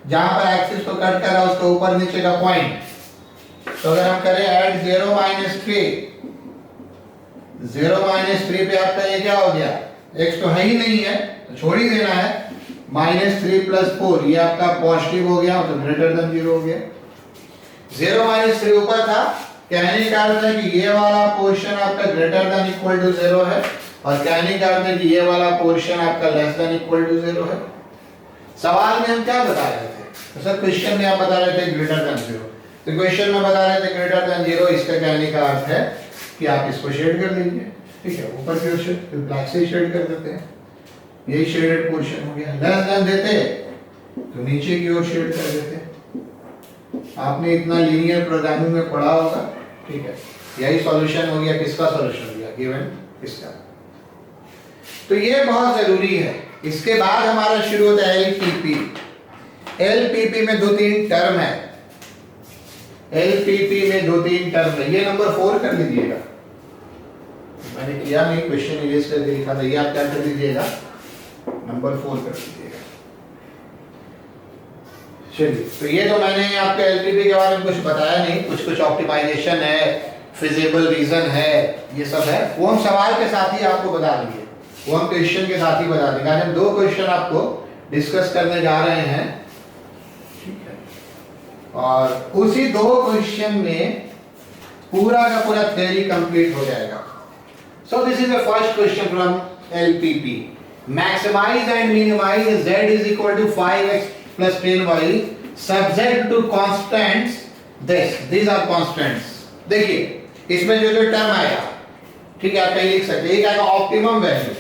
जहाँ पर एक्सिस को कट कर रहा है उसके ऊपर नीचे का पॉइंट। तो अगर हम करें ऐड 0 -3 पे आपका ये क्या हो गया? x तो है ही नहीं है तो छोड़ ही देना है। -3 + 4 ये आपका पॉजिटिव हो गया, तो ग्रेटर देन 0 हो गया। 0 -3 ऊपर था, कहने का अर्थ है कि ये वाला पोर्शन आपका ग्रेटर देन इक्वल टू 0 है, और कहने का अर्थ है कि ये वाला पोर्शन आपका लेस देन इक्वल टू 0 है। सवाल में हम क्या बता रहे थे? तो सर क्वेश्चन में आप बता रहे थे ग्रेटर देन 0, तो क्वेश्चन में बता रहे थे ग्रेटर देन 0। इसका कहने का अर्थ है कि आप इसको शेड कर लीजिए, ठीक है। ऊपर की ओर से फिर ब्लैक से शेड कर देते हैं, यही शेडेड पोर्शन हो गया। लेस देन देते तो नीचे की ओर शेड कर देते। आपने इतना लीनियर प्रोग्रामिंग में पढ़ा होगा, ठीक है। यही सॉल्यूशन हो गया, किसका सॉल्यूशन हो गया? गिवन इसका। तो ये बहुत जरूरी है। इसके बाद हमारा शुरू होता है एलपीपी। एलपीपी में 2-3 टर्म है। एलपीपी में 2-3 टर्म है। ये नंबर 4 कर लीजिएगा, मैंने किया नहीं, क्वेश्चन इरेज करके लिखा था, ये आप क्या कर दीजिएगा, नंबर 4 कर दीजिएगा। चलिए, तो ये तो मैंने आपके एलपीपी के बारे में कुछ बताया नहीं, कुछ ऑप्टिमाइजेशन है, फिजिबल रीजन है, ये सब है, वो हम सवाल के साथ ही आपको बता देंगे, वो हम क्वेश्चन के साथ ही बता देंगे। आज हम 2 क्वेश्चन आपको डिस्कस करने जा रहे हैं, ठीक है, और उसी 2 क्वेश्चन में पूरा का पूरा थ्योरी कंप्लीट हो जाएगा। So this is the first question from LPP. Maximize and minimize z is equal to 5x plus 10y subject to constants this, these are constants। देखिए इसमें जो जो टर्म आएगा, ठीक है, आप कहीं लिख सकते हैं, एक आएगा ऑप्टिमम वैल्यू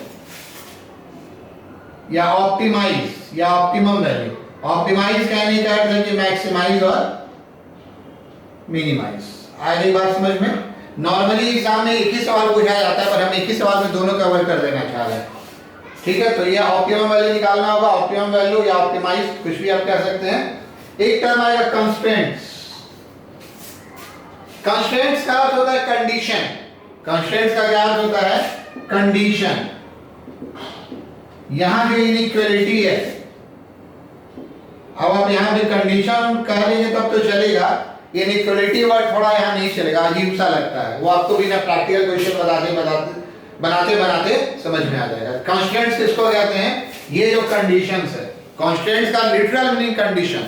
या ऑप्टिमाइज या ऑप्टिमम वैल्यू। ऑप्टिमाइज कहने का अर्थ है कि मैक्सिमाइज और मिनिमाइज। आ गई बात समझ में? नॉर्मली एग्जाम में एक ही सवाल पूछा जाता है, पर हम एक ही सवाल में दोनों कवर कर देना चाह रहे हैं, ठीक है। तो ये ऑप्टिमम वैल्यू निकालना होगा, ऑप्टिमम वैल्यू या ऑप्टिमाइज, कुछ भी आप कह सकते हैं। एक टर्म आएगा कंस्ट्रेंट्स। कंस्ट्रेंट्स का अर्थ होता है कंडीशन। कंस्ट्रेंट्स का क्या अर्थ होता है? कंडीशन। यहां जो इनइक्वालिटी है, अब आप यहां पे कंडीशन कह लेंगे तब तो चलेगा, इनइक्वालिटी वर्ड थोड़ा यहां नहीं चलेगा, अजीब सा लगता है, वो आपको बिना प्रैक्टिकल क्वेश्चन बनाते बनाते समझ में आ जाएगा। कंस्ट्रेंट्स किसको कहते हैं? ये जो कंडीशंस है, कंस्ट्रेंट्स का लिटरल मीनिंग कंडीशन,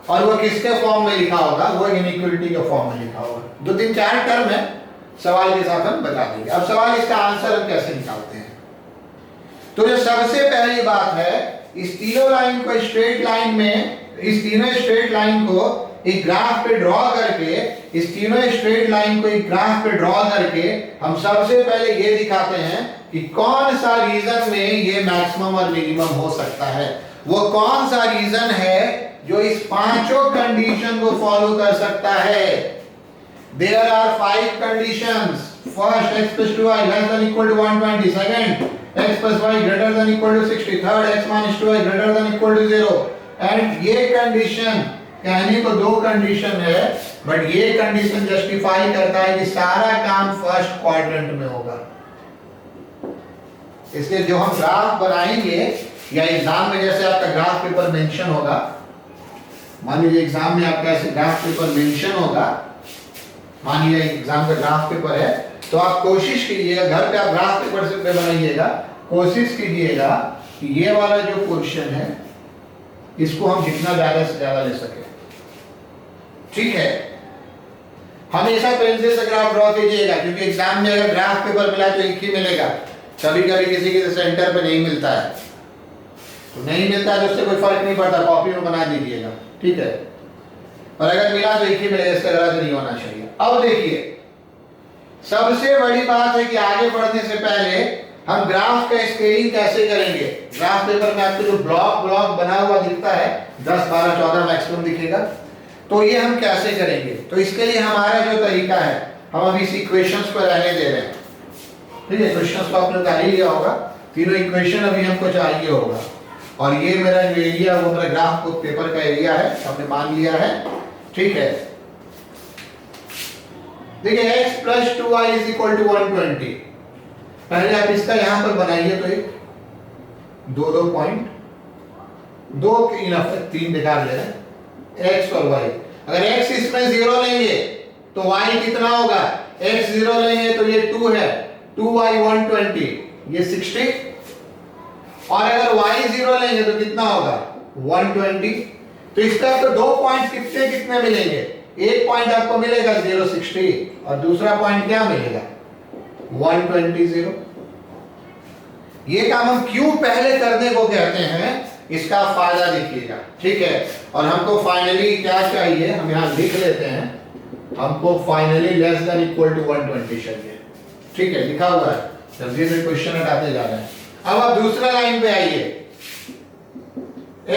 और वो किसके फॉर्म में लिखा होगा? वो इनइक्वालिटी के फॉर्म में लिखा होगा। 2-3-4 टर्म है, सवाल के साथ हम बता देंगे। अब सवाल, इसका आंसर हम कैसे निकालते हैं? तो जो सबसे पहली बात है, इस तीनों लाइन को स्ट्रेट लाइन में, इस तीनों स्ट्रेट लाइन को एक ग्राफ पे ड्रॉ करके, इस तीनों स्ट्रेट लाइन को एक ग्राफ पे ड्रॉ करके हम सबसे पहले ये दिखाते हैं कि कौन सा रीजन में ये मैक्सिमम और मिनिमम हो सकता है। वो कौन सा रीजन है जो इस पांचों कंडीशन को फॉलो कर सकता है। There are 5 conditions. First, x plus 2y less than equal to 120. Second, x plus y greater than equal to 60. Third, x minus 2y greater than equal to 0. And ये condition, कहने को 2 condition है, but ये condition justify करता है कि सारा काम फर्स्ट क्वाड्रेंट में होगा। इसलिए जो हम ग्राफ बनाएंगे, या एग्जाम में जैसे आपका ग्राफ पेपर मेंशन होगा, मान लीजिए एग्जाम में आपका ऐसे ग्राफ पेपर मेंशन होगा, मान लीजिए एग्जाम का ग्राफ पेपर है, तो आप कोशिश कीजिएगा, घर पे आप ग्राफ पेपर से बनाइएगा, कोशिश कीजिएगा कि ये वाला जो पोर्शन है इसको हम जितना ज्यादा से ज्यादा ले सके, ठीक है। हमेशा पेंसिल से ग्राफ ड्रॉ कीजिएगा, क्योंकि एग्जाम में अगर ग्राफ पेपर मिला तो एक ही मिलेगा, कभी कभी किसी के सेंटर पे नहीं मिलता है, तो नहीं मिलता है तो उससे कोई फर्क नहीं पड़ता, कॉपी में बना दीजिएगा, ठीक है। और अगर मिला तो एक ही मिलेगा, इससे गलत नहीं होना चाहिए। अब देखिए, सबसे बड़ी बात है कि आगे बढ़ने से पहले हम ग्राफ का स्केलिंग कैसे करेंगे। ग्राफ पेपर में आपको जो ब्लॉक बना हुआ दिखता है, 10, 12, 14 मैक्सिमम दिखेगा, तो ये हम कैसे करेंगे। तो इसके लिए हमारा जो तरीका है, हम अभी इस इक्वेशंस पर रहने दे रहे हैं, ठीक है। क्वेश्चंस को आपने उतार ही लिया होगा, तीनों इक्वेशन अभी हमको चाहिए होगा, और ये मेरा जो एरिया, वो मेरा ग्राफ को पेपर का एरिया है, हमने मान लिया है, ठीक है। देखिए x plus 2y is equal to 120। पहले आप इसका यहां पर बनाइए, तो एक 2 पॉइंट, 2 इनफ है, 3 दिखा दे रहे हैं, x और y। अगर x इसमें 0 लेंगे तो y कितना होगा? x 0 लेंगे तो ये 2 है, 2y 120, ये 60, और अगर y 0 लेंगे तो कितना होगा? 120। तो इसका आपको 2 पॉइंट कितने मिलेंगे? एक पॉइंट आपको मिलेगा 060, और दूसरा पॉइंट क्या मिलेगा? 120। ये काम हम क्यों पहले करने को कहते हैं, इसका फायदा देखिएगा, ठीक है। और हमको फाइनली क्या चाहिए, हम यहां लिख लेते हैं, हमको finally less than equal to 120 चाहिए, ठीक है, लिखा हुआ है, जल्दी से क्वेश्चन हटाते जा रहे हैं। अब आप दूसरा लाइन पे आइए,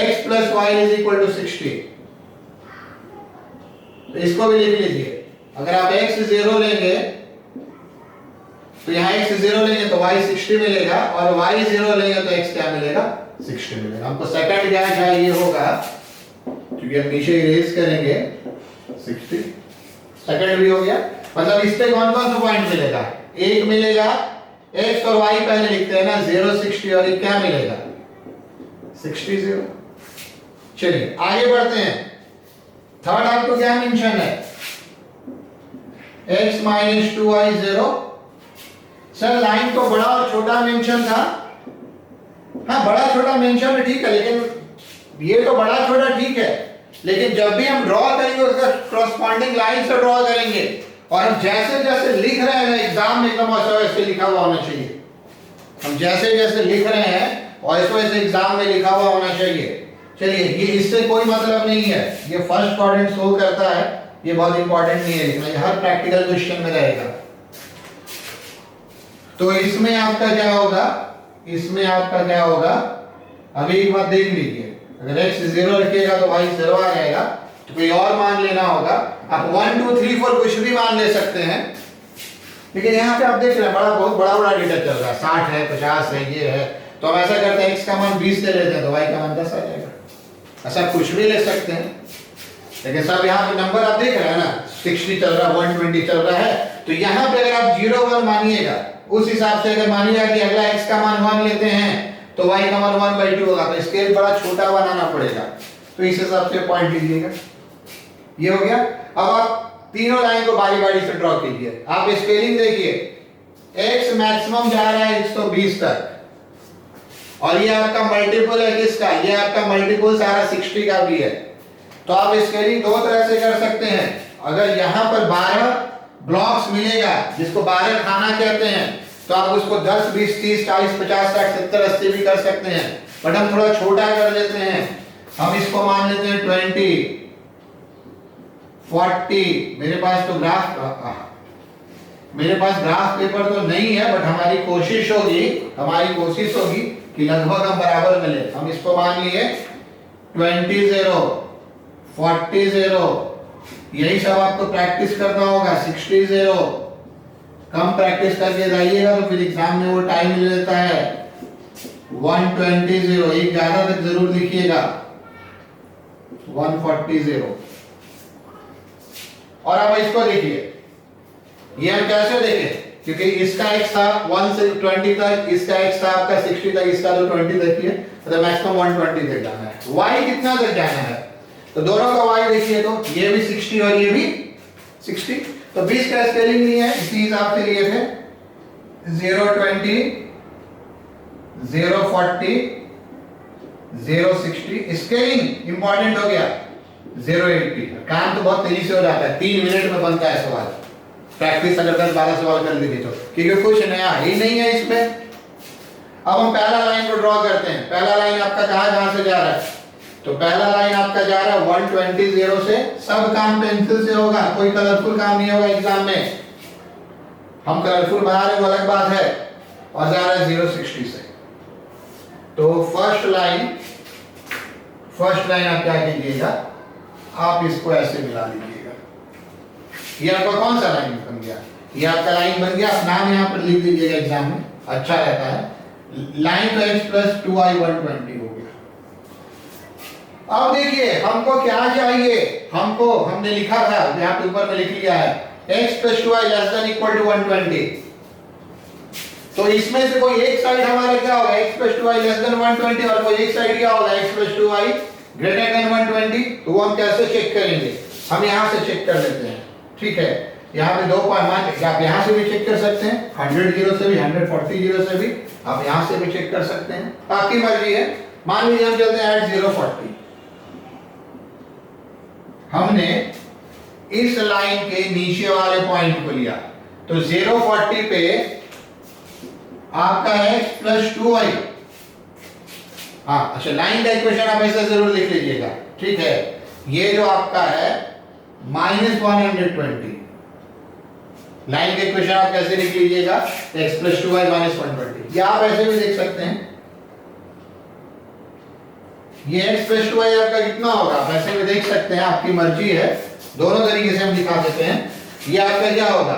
x plus y is equal to 60, तो इसको भी लिख लीजिए। अगर आप x 0 लेंगे तो यहाँ x 0 लेंगे तो y 60 मिलेगा, और y 0 लेंगे तो x क्या मिलेगा, 60 मिलेगा। हमको सेकंड क्या चाहिए होगा, क्योंकि हम नीचे इरेज करेंगे 60, सेकंड भी हो गया। मतलब इस पे कौन कौन सा पॉइंट मिलेगा, एक मिलेगा, x और y पहले लिखते हैं ना, 0 60, और ये क्या मिलेगा 60 0। चलिए आगे बढ़ते हैं। थर्ड आपको क्या मेंशन है, x minus 2y 0। Sir line तो बड़ा और छोटा मेंशन था, हाँ बड़ा छोटा मेंशन है ठीक है, लेकिन ये तो बड़ा छोटा ठीक है, लेकिन जब भी हम ड्रॉ करेंगे उसका कॉरस्पॉन्डिंग लाइन से ड्रॉ करेंगे, और हम जैसे जैसे लिख रहे हैं एग्जाम में एकदम वैसे लिखा हुआ होना चाहिए। हम जैसे जैसे लिख रहे हैं वैसे वैसे एग्जाम में लिखा हुआ होना चाहिए। चलिए ये इससे कोई मतलब नहीं है, ये फर्स्ट क्वाड्रेंट शो करता है, ये बहुत इंपॉर्टेंट नहीं है, लेकिन ये हर प्रैक्टिकल क्वेश्चन में रहेगा। तो इसमें आपका क्या होगा, इसमें आपका क्या होगा, अभी एक बात देख लीजिए, अगर x 0 रखिएगा तो y 0 आ जाएगा, तो कोई और मान लेना होगा। आप 1 2 3 4 कुछ भी मान ले सकते हैं, लेकिन यहाँ पे आप देख रहे हैं बड़ा बहुत बड़ा डेटा चल रहा है, 60 है 50 है ये है, तो हम ऐसा करते हैं x का मान 20 ले लेते हैं तो y का मान 10 आ जाएगा। ऐसा कुछ भी ले सकते हैं, लेकिन सब यहाँ पे नंबर आप देख रहे हैं ना, 60 चल रहा है, 120 चल रहा है, तो यहाँ पे अगर आप 0 1 मानिएगा, उस हिसाब से अगर मानिएगा कि अगला x का मान 1 लेते हैं तो y का मान 1/2 होगा, तो स्केल बड़ा छोटा बनाना पड़ेगा, तो इस हिसाब से पॉइंट लीजिएगा। ये हो गया। अब आप तीनों लाइन को बारी बारी से ड्रॉ कीजिए। आप स्केलिंग देखिए, x मैक्सिमम जा रहा है 120 तक, और ये आपका मल्टीपल है किसका, ये आपका मल्टीपल सारा 60 का भी है। तो आप स्केलिंग दो तरह से कर सकते हैं। अगर यहाँ पर 12 ब्लॉक्स मिलेगा जिसको 12 खाना कहते हैं, तो आप उसको 10 20 30 40 50 60 70 80 भी कर सकते हैं, बट हम थोड़ा छोटा कर लेते हैं। हम इसको मान लेते हैं 20 40। मेरे पास ग्राफ पेपर तो नहीं है, बट हमारी कोशिश होगी कि लगभग हम बराबर मिले। हम इसको मान लिए 20 0 40 0, यही सब आपको प्रैक्टिस करना होगा। 60 0 कम प्रैक्टिस करके जाइएगा तो फिर एग्जाम में वो टाइम ले लेता है। 120 0 एक ज्यादा तक जरूर लिखिएगा, 140 0। और अब इसको देखिए, ये हम कैसे देखें, क्योंकि इसका x था 1 से 20 तक, इसका x था आपका 60 तक, इसका तो 20 तक ही है, मतलब मैक्सिमम 120 तक जाना है। y कितना तक जाना है, तो दोनों का y देखिए, तो ये भी 60 और ये भी 60, तो 20 का स्केलिंग नहीं है, इसी हिसाब से लिए थे 0 20 0 40 0 60। स्केलिंग इंपॉर्टेंट हो गया 0 80। काम तो बहुत तेजी से हो जाता है, 3 मिनट में बनता है सवाल। प्रैक्टिस अगर 10-12 सवाल कर लीजिए तो, क्योंकि कुछ नया ही नहीं है इसमें। अब हम पहला लाइन को ड्रॉ करते हैं। पहला लाइन आपका कहां से जा रहा है, तो पहला लाइन आपका जा रहा है 120 0 से। सब काम पेंसिल से होगा, कोई कलरफुल काम नहीं होगा एग्जाम में। हम कलरफुल बना रहे हैं वो अलग बात है, और जा रहा है 0 60 से। तो फर्स्ट लाइन आप क्या कीजिएगा, आप इसको ऐसे मिला लीजिएगा। ये आपका कौन सा लाइन बन गया, ये आपका लाइन बन गया। नाम यहाँ पर लिख दीजिएगा एग्जाम में, अच्छा रहता है। लाइन तो x + 2y 120 हो गया। अब देखिए हमको क्या चाहिए, हमने लिखा था यहाँ पे ऊपर में लिख लिया है x + 2y ≤ 120। तो इसमें से कोई एक साइड हमारा क्या होगा, x + 2y ≤ 120, और कोई एक साइड क्या होगा, x + 2y > 120। तो वो हम कैसे चेक करेंगे, हम यहाँ से चेक कर लेते हैं। ठीक है, यहाँ पे 2 पॉइंट मान, आप यहाँ से भी चेक कर सकते हैं, 100 0 से भी, 140 0 से भी, आप यहाँ से भी चेक कर सकते हैं, आपकी मर्जी है। मान लीजिए हम चलते हैं at 0 40। हमने इस लाइन के नीचे वाले पॉइंट को लिया, तो 0 40 पे आपका x + 2y। हाँ अच्छा, लाइन का इक्वेशन आप ऐसे जरूर लिख लीजिएगा। ठीक है, ये जो आपका है -120। लाइन के इक्वेशन आप कैसे लिख लीजिएगा, x + 2y - 120। या आप ऐसे भी देख सकते हैं, ये x + 2y आपका कितना होगा, आप ऐसे भी देख सकते हैं, आपकी मर्जी है। दोनों तरीके से हम दिखा देते हैं। ये आपका क्या होगा,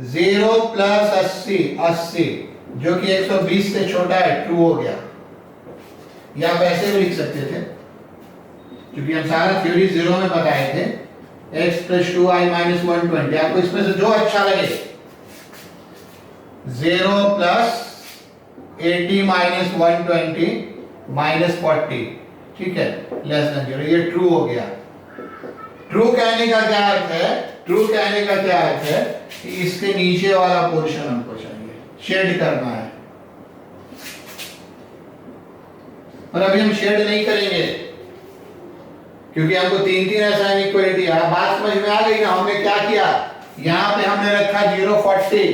0 प्लस 80 जो कि 120 से छोटा है, ट्रू हो गया। या आप ऐसे भी लिख सकते थे, क्योंकि हम सारा थ्योरी 0 में बताए थे, x प्लस 2i माइनस 120। आपको इसमें से जो अच्छा लगे, 0 प्लस 80 माइनस 120 माइनस 40, ठीक है, लेस देन 0, ये ट्रू हो गया। ट्रू कहने का क्या अर्थ है? ट्रू कहने का क्या अर्थ है कि इसके नीचे वाला पोर्शन हमको चाहिए, शेड करना है। और अभी हम शेड नहीं करेंगे क्योंकि हमको तीन ऐसा इक्वलिटी है। बात समझ में आ गई ना? हमने क्या किया, यहां पे हमने रखा 0 40,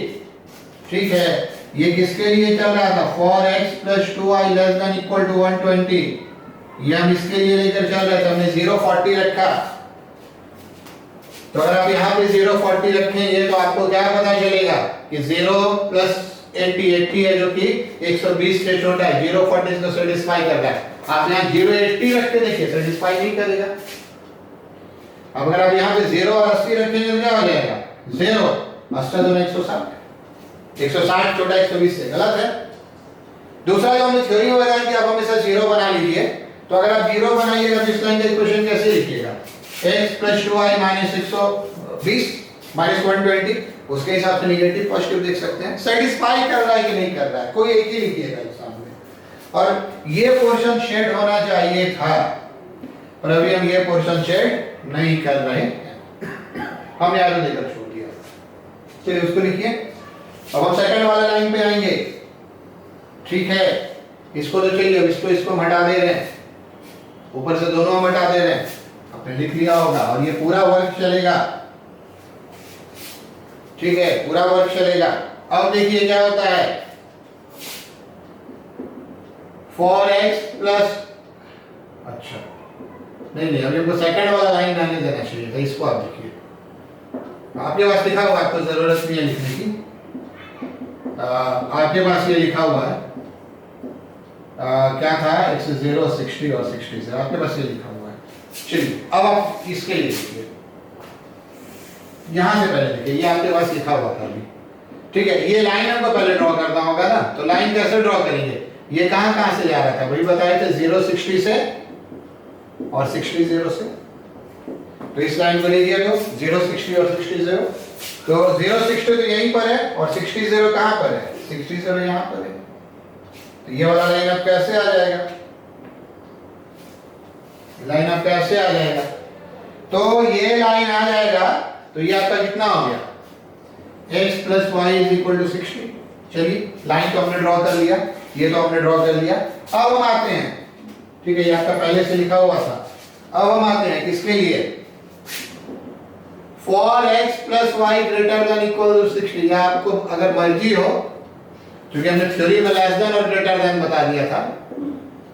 ठीक है, ये किसके लिए चल रहा था, for x plus 2i less than equal to 120, ये हम इसके लिए लेकर चल रहे थे, हमने 0 40 रखा। तो अगर आप यहाँ पे 0 40 रखेंगे तो आपको क्या पता चलेगा कि 0 प्लस 80 है जो कि 120 से छोटा है, 0 40 इसको सेटिस्फाई कर रहा है। आप यहाँ 0 80 रख के देखिए, सेटिस्फाई नहीं करेगा। अब अगर आप यहाँ पे 0 और 80 रखेंगे तो क्या हो जाएगा, 0 80 दोनों 160 छोटा 120 से, गलत है। दूसरा जो हमने थ्योरी में बताया कि आप हमेशा 0 बना लीजिए, तो अगर आप 0 बनाइएगा तो इस लाइन का इक्वेशन कैसे लिखिएगा, x plus 2i minus 120 minus 120, उसके हिसाब से निगेटिव पॉजिटिव देख सकते हैं। सेटिस्फाई कर रहा है कि नहीं कर रहा है, कोई एक ही लिखिएगा सामने। और ये पोर्शन शेड होना चाहिए था, और अभी हम ये पोर्शन शेड नहीं कर रहे हैं, हम याद देकर छोड़ दिया। चलिए उसको लिखिए। अब हम सेकंड वाला लाइन पे आएंगे, ठीक है। इसको तो चलिए, अब इसको हम हटा दे रहे हैं, ऊपर से दोनों हम हटा दे रहे हैं, आपने लिख लिया होगा। और ये पूरा वर्क चलेगा, ठीक है, पूरा वर्क चलेगा। अब देखिए क्या होता है, फॉर x प्लस, अच्छा नहीं, अभी हमको सेकंड वाला लाइन आने देना चाहिए था, इसको आप देखिए, आपके पास लिखा हुआ, आपको जरूरत नहीं है लिखने की, आपके पास ये लिखा हुआ है, क्या था, x 0 60 और 60 से, आपके पास ये लिखा हुआ है। चलिए अब आप इसके लिए देखिए, यहां से पहले देखिए, ये आपके पास लिखा हुआ था अभी, ठीक है। ये लाइन हमको पहले ड्रॉ करना होगा ना, तो लाइन कैसे ड्रॉ करेंगे, ये कहां से जा रहा था, वही बताए थे, 0 60 से और 60 0 से। तो इस लाइन को लीजिए, तो 0 60 और 60 0, तो 0 60 तो यहीं पर है और 60 0 कहां पर है, 60 0 यहां पर है। तो ये वाला लाइन अब कैसे आ जाएगा, लाइन अब कैसे आ जाएगा, तो ये लाइन आ जाएगा, तो ये आपका कितना हो गया, x plus y is equal to 60। चलिए लाइन तो हमने ड्रॉ कर लिया, ये तो हमने ड्रॉ कर लिया। अब हम आते हैं, ठीक है, ये आपका पहले से लिखा हुआ था। अब हम आते हैं किसके लिए, for x plus y greater than equal to 60। या आपको अगर मर्जी हो, क्योंकि हमने थ्योरी में लेस देन और ग्रेटर देन बता दिया था,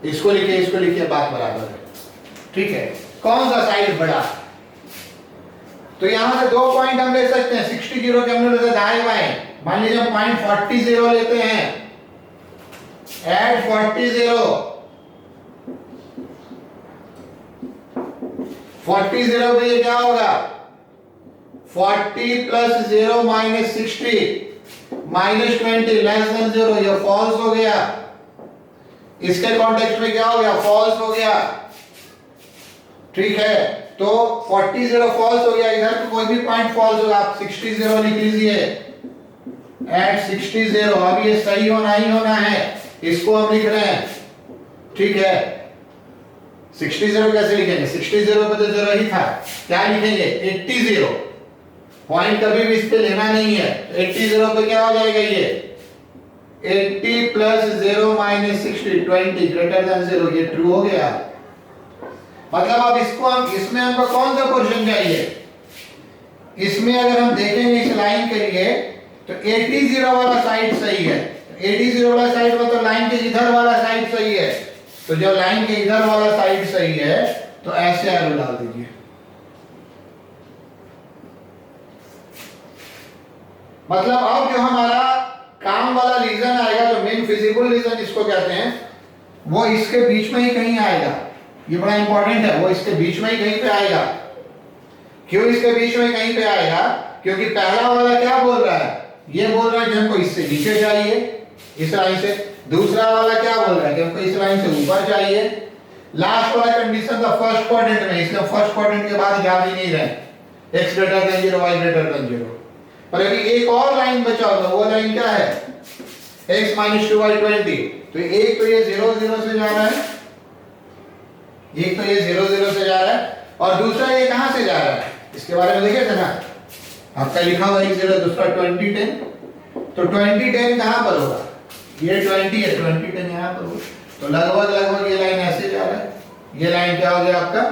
इसको लिखिए, बात बराबर है, ठीक है। कौन सा साइड बड़ा, तो यहां से 2 पॉइंट हम ले सकते हैं, 60 0 के हमने लेते दाएं बाएं। मान लीजिए हम पॉइंट 40 0 लेते हैं, एट 40 0, 40 0 पे ये क्या होगा, 40 plus 0 minus 60 minus 20 less than 0, ये फॉल्स हो गया। इसके कॉन्टेक्स्ट में क्या हो गया, फॉल्स हो गया, ठीक है। तो 40 0 फॉल्स हो गया, इधर तो कोई भी पॉइंट फॉल्स होगा, आप 60 0 लिख लीजिए, एट 60 0। अब ये सही होना ही होना है, इसको हम लिख रहे हैं, ठीक है। 60 0 कैसे लिखेंगे, 60 0 पे तो 0 ही था, क्या लिखेंगे, 80 0। पॉइंट कभी भी इस पे लेना नहीं है, 80 0 पे क्या हो जाएगा, ये 80 प्लस 0 माइनस 60 20 ग्रेटर देन 0, ये ट्रू हो गया। मतलब अब इसमें हमको कौन सा पोर्शन चाहिए, इसमें अगर हम देखेंगे इस लाइन के लिए, तो 80 0 वाला साइड सही है। 80 0 वाला साइड मतलब लाइन के इधर वाला साइड सही है, तो जब लाइन के इधर वाला साइड सही है तो ऐसे एरो डाल दीजिए। मतलब अब जो हमारा काम वाला रीजन आएगा, जो मेन फिजिबल रीजन जिसको कहते हैं, वो इसके बीच में ही कहीं आएगा। ये बड़ा इंपॉर्टेंट है, वो इसके बीच में ही कहीं पे आएगा। क्यों इसके बीच में कहीं पे आएगा, क्योंकि पहला वाला क्या बोल रहा है, ये बोल रहा है कि हमको इससे नीचे चाहिए इस लाइन से, दूसरा वाला क्या बोल रहा है कि हमको इस लाइन से ऊपर चाहिए। लास्ट वाला कंडीशन था फर्स्ट क्वाड्रेंट में, इसलिए फर्स्ट क्वाड्रेंट के बाद जा भी नहीं रहे x greater than 0 y greater then 0। पर अभी एक और लाइन बचा हुआ, वो लाइन क्या है, x - 2y 20। तो एक तो ये 0 0 से जा रहा है, एक तो ये 0 0 से जा रहा है, और दूसरा ये कहां से जा रहा है, इसके बारे में देखे थे ना, आपका लिखा हुआ है 0, दूसरा 20 10। तो 20 10 कहां पर होगा, ये 20 है, 20 10 यहां पर होगा। तो लगभग ये लाइन ऐसे जा रहा है, ये लाइन क्या हो गया आपका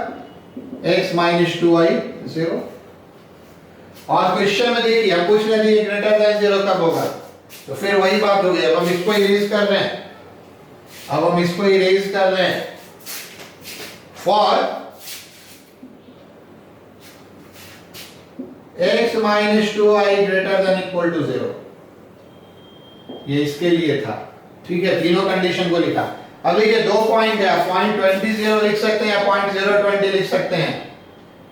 x - 2y 0। और क्वेश्चन में देखिए हम पूछ रहे थे ग्रेटर देन 0 कब होगा, तो फिर वही बात हो गई। अब हम इसको इरेज कर रहे हैं, अब हम इसको इरेज कर रहे हैं for x - 2y greater than equal to 0। ये इसके लिए था, ठीक है, तीनों कंडीशन को लिखा। अब देखिए दो पॉइंट है, पॉइंट 20 0 लिख सकते हैं या पॉइंट 0 20 लिख सकते हैं।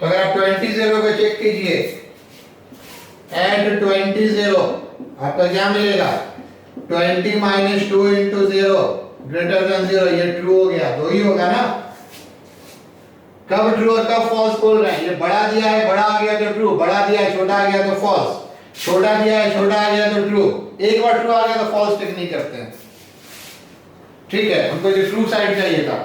तो अगर आप 20 0 को चेक कीजिए, एट 20 0 आपका क्या मिलेगा, 20 - 2 into 0 ग्रेटर देन 0, ये ट्रू हो गया, दो ही होगा ना। कब ट्रू और कब फॉल्स बोल रहे हैं, ये बड़ा दिया है, बड़ा आ गया तो ट्रू, बड़ा दिया है, छोटा आ गया तो फॉल्स, छोटा दिया है, छोटा आ गया तो ट्रू। एक बार ट्रू आ गया तो फॉल्स टिक नहीं करते हैं, ठीक है। उनको जो ट्रू साइड चाहिए था,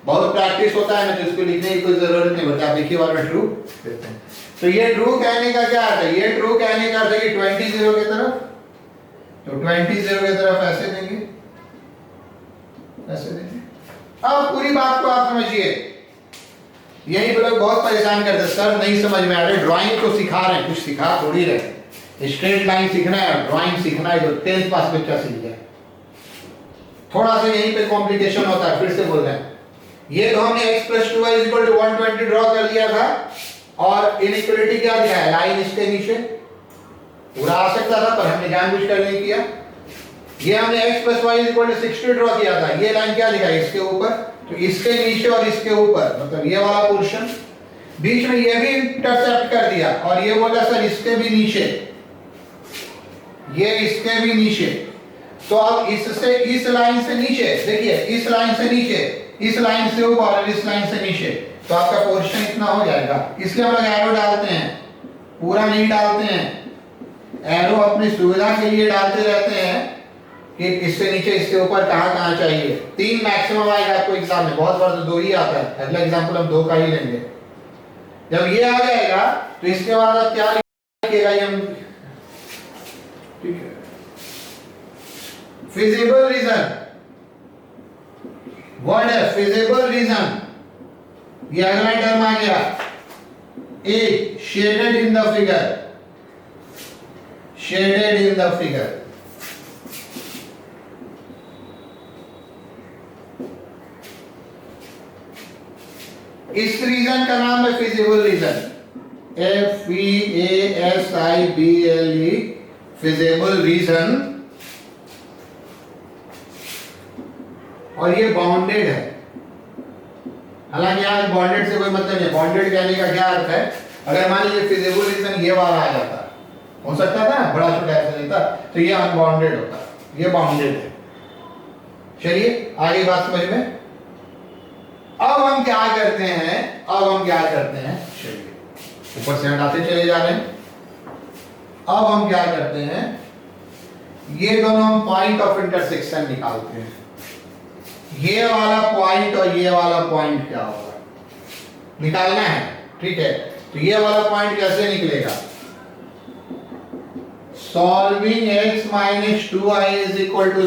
बहुत प्रैक्टिस होता है ना, तो इसको लिखने की कोई जरूरत नहीं होती, आप एक ही बार में ट्रू देते हैं। तो ये ट्रू कहने का क्या अर्थ है, ये ट्रू कहने का अर्थ है कि 20 0 की तरफ, तो 20 0 की तरफ ऐसे देंगे, ऐसे देंगे। अब पूरी बात को आप समझिए, यही तो लोग बहुत परेशान करते हैं, सर नहीं समझ में आ रहा, ड्राइंग तो सिखा रहे हैं, कुछ सिखा थोड़ी रहे, स्ट्रेट लाइन सीखना है, ड्राइंग सीखना है, तो 10th पास बच्चा सीख जाए। थोड़ा सा यहीं पे कॉम्प्लिकेशन होता है, फिर से बोल रहे हैं। ये तो हमने x + 2y = 120 ड्रॉ कर लिया था, और इनइक्वालिटी क्या दिया है, लाइन इसके नीचे पूरा आ सकता था, पर हमने जानबूझकर नहीं किया। ये हमने x + y = 60 ड्रॉ किया था, ये लाइन क्या लिखा है, इसके ऊपर, तो इसके नीचे और इसके ऊपर, मतलब ये वाला पोर्शन, बीच में ये भी इंटरसेप्ट कर दिया, और ये बोला सर इसके भी नीचे, ये इसके भी नीचे। तो अब इससे इस लाइन से नीचे, देखिए इस लाइन से नीचे, इस लाइन से ऊपर और इस लाइन से नीचे, तो आपका पोर्शन इतना हो जाएगा। इसलिए हम लोग एरो डालते हैं, पूरा नहीं डालते हैं, एरो अपनी सुविधा के लिए डालते रहते हैं कि इससे नीचे इसके ऊपर कहां कहां चाहिए। 3 मैक्सिमम आएगा आपको एग्जाम में, बहुत बार तो 2 ही आता है, अगला एग्जांपल हम 2 का ही लेंगे। जब ये आ जाएगा तो इसके बाद आप क्या लिखिएगा, ये हम, ठीक है, फिजिबल रीजन, वर्ड है फिजिबल रीजन, ये अगला टर्म आ गया। A shaded in the figure, shaded in the figure, इस रीजन का नाम है feasible region, FEASIBLE, feasible region. और ये बाउंडेड है, हालांकि यहाँ बाउंडेड से कोई मतलब नहीं, बाउंडेड कहने का क्या अर्थ है, अगर मान लीजिए फिजिबल रीजन ये वाला आ जाता, हो सकता था ना, बड़ा छोटा ऐसा नहीं था, तो ये अनबाउंडेड होता, ये बाउंडेड है। चलिए आगे बात समझ में। अब हम क्या करते हैं, अब हम क्या करते हैं, चलिए ऊपर से हटाते चले जा रहे हैं। अब हम क्या करते हैं, ये दोनों हम पॉइंट ऑफ इंटरसेक्शन निकालते हैं। ये वाला पॉइंट और ये वाला पॉइंट क्या होगा, निकालना है, ठीक है। तो ये वाला पॉइंट कैसे निकलेगा, solving x - 2y =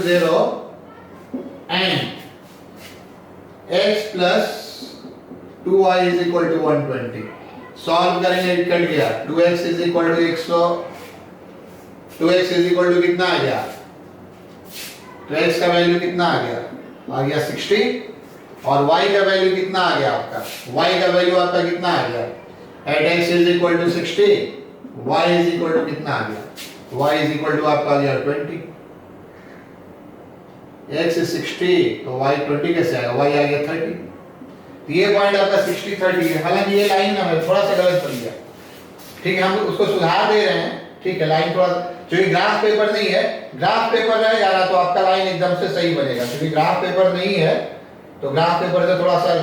0 and x + 2y = 120। Solve करेंगे, कट गया, 2x = 100, 2x = कितना आ गया, तो x का वैल्यू कितना आ गया, 60, और y का वैल्यू कितना आ गया आपका, y का वैल्यू आपका कितना आ गया, एट x = 60, y कितना आ गया, y आपका आ गया 20। x 60 तो y 20 कैसे आएगा, y आ गया 30। तो ये पॉइंट आपका 60 30 है, हालांकि ये लाइन ना थोड़ा सा गलत बन गया, ठीक है, हम उसको सुधार दे रहे हैं। ठीक है, लाइन थोड़ा, क्योंकि ग्राफ पेपर नहीं है, ग्राफ पेपर रहेगा ना तो आपका लाइन एकदम से सही बनेगा। क्योंकि ग्राफ पेपर नहीं है तो ग्राफ पेपर से थोड़ा सा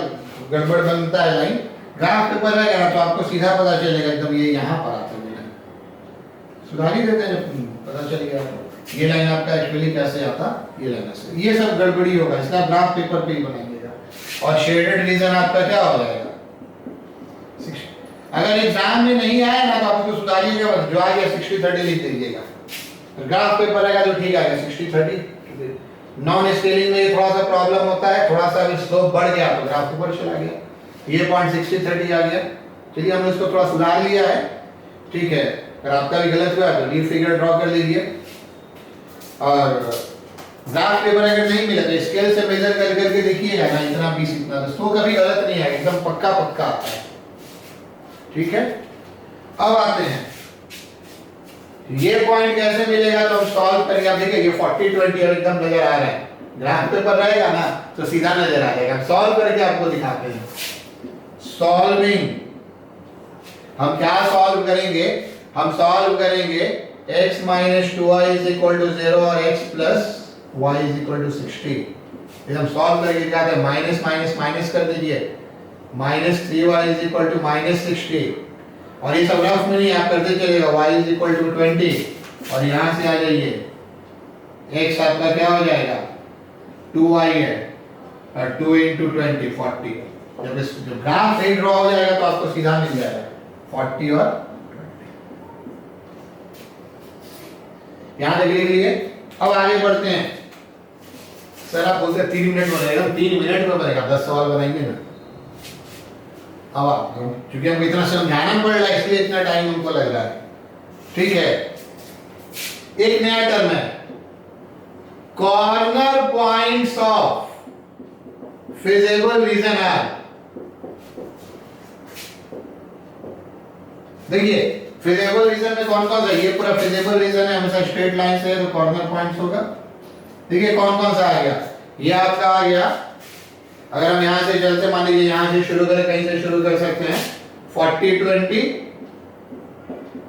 गड़बड़ बनता है लाइन। ग्राफ पेपर रहेगा ना तो आपको सीधा पता चलेगा एकदम, ये यहाँ पर आता है लाइन, सुधार ही देते हैं जब पता चल गया तो ये लाइन आपका एक्चुअली कैसे आता, ये लाइन से, ये सब गड़बड़ी होगा, इसका ग्राफ पेपर पे ही बनाइएगा। और शेडेड रीजन आपका क्या हो जाएगा, अगर एग्जाम में नहीं आया ना तो आप उसको सुधारिएगा, बस जो आ गया 60-30 लिख दीजिएगा। ग्राफ पेपर रहेगा तो ठीक आएगा 60-30। नॉन स्केलिंग में थोड़ा सा प्रॉब्लम होता है, थोड़ा सा भी स्लोप बढ़ गया तो ग्राफ ऊपर चला गया, ये पॉइंट 60-30 आ गया। चलिए हमने उसको थोड़ा सुधार लिया है। ठीक है, अगर आपका भी गलत हुआ तो लीफ फिगर ड्रॉ कर लीजिए। और ग्राफ पेपर अगर नहीं मिला तो स्केल से मेजर कर करके देखिएगा ना, इतना 20 इतना, तो कभी गलत नहीं है, एकदम पक्का पक्का आता है। ठीक है, अब आते हैं ये पॉइंट कैसे मिलेगा, तो हम सॉल्व करेंगे। आप देखिए ये 40-20 एकदम नजर आ रहा है, ग्राफ पेपर रहेगा ना तो सीधा नजर आ जाएगा। सॉल्व करके आपको दिखाते हैं। सॉल्विंग, हम क्या सॉल्व करेंगे, हम सॉल्व करेंगे x minus 2y is equal to 0 और x plus y is equal to 60। ये हम सॉल्व करके क्या है, माइनस माइनस माइनस कर दीजिए, minus 3y is equal to minus 60। और ये सब रफ में नहीं, आप करते चलेगा, y is equal to 20 और यहाँ से आ जाइए, x आपका क्या हो जाएगा 2y है और 2 into 20 40। जब ग्राफ सही ड्रॉ हो जाएगा तो आपको सीधा मिल जाएगा 40 और 20। यहाँ तक लिख लिए। अब आगे बढ़ते हैं। सर आप बोलते हैं 3 मिनट बनेगा, 3 मिनट में बनेगा, 10 सवाल बनाएंगे ना। अब आप, क्योंकि हमको इतना समझाना पड़ रहा है इसलिए इतना टाइम हमको लग रहा है। ठीक है, एक नया टर्म है, corner points of feasible region are. देखिए फिजिबल रीजन में कौन कौन सा, ये पूरा फिजिबल रीजन है, हमेशा स्ट्रेट लाइन से है तो कॉर्नर पॉइंट्स होगा। देखिए कौन कौन सा आ गया, ये आपका आ गया। अगर हम यहां से चलते, मान लीजिए यहां से शुरू करें, कहीं से शुरू कर सकते हैं 40-20,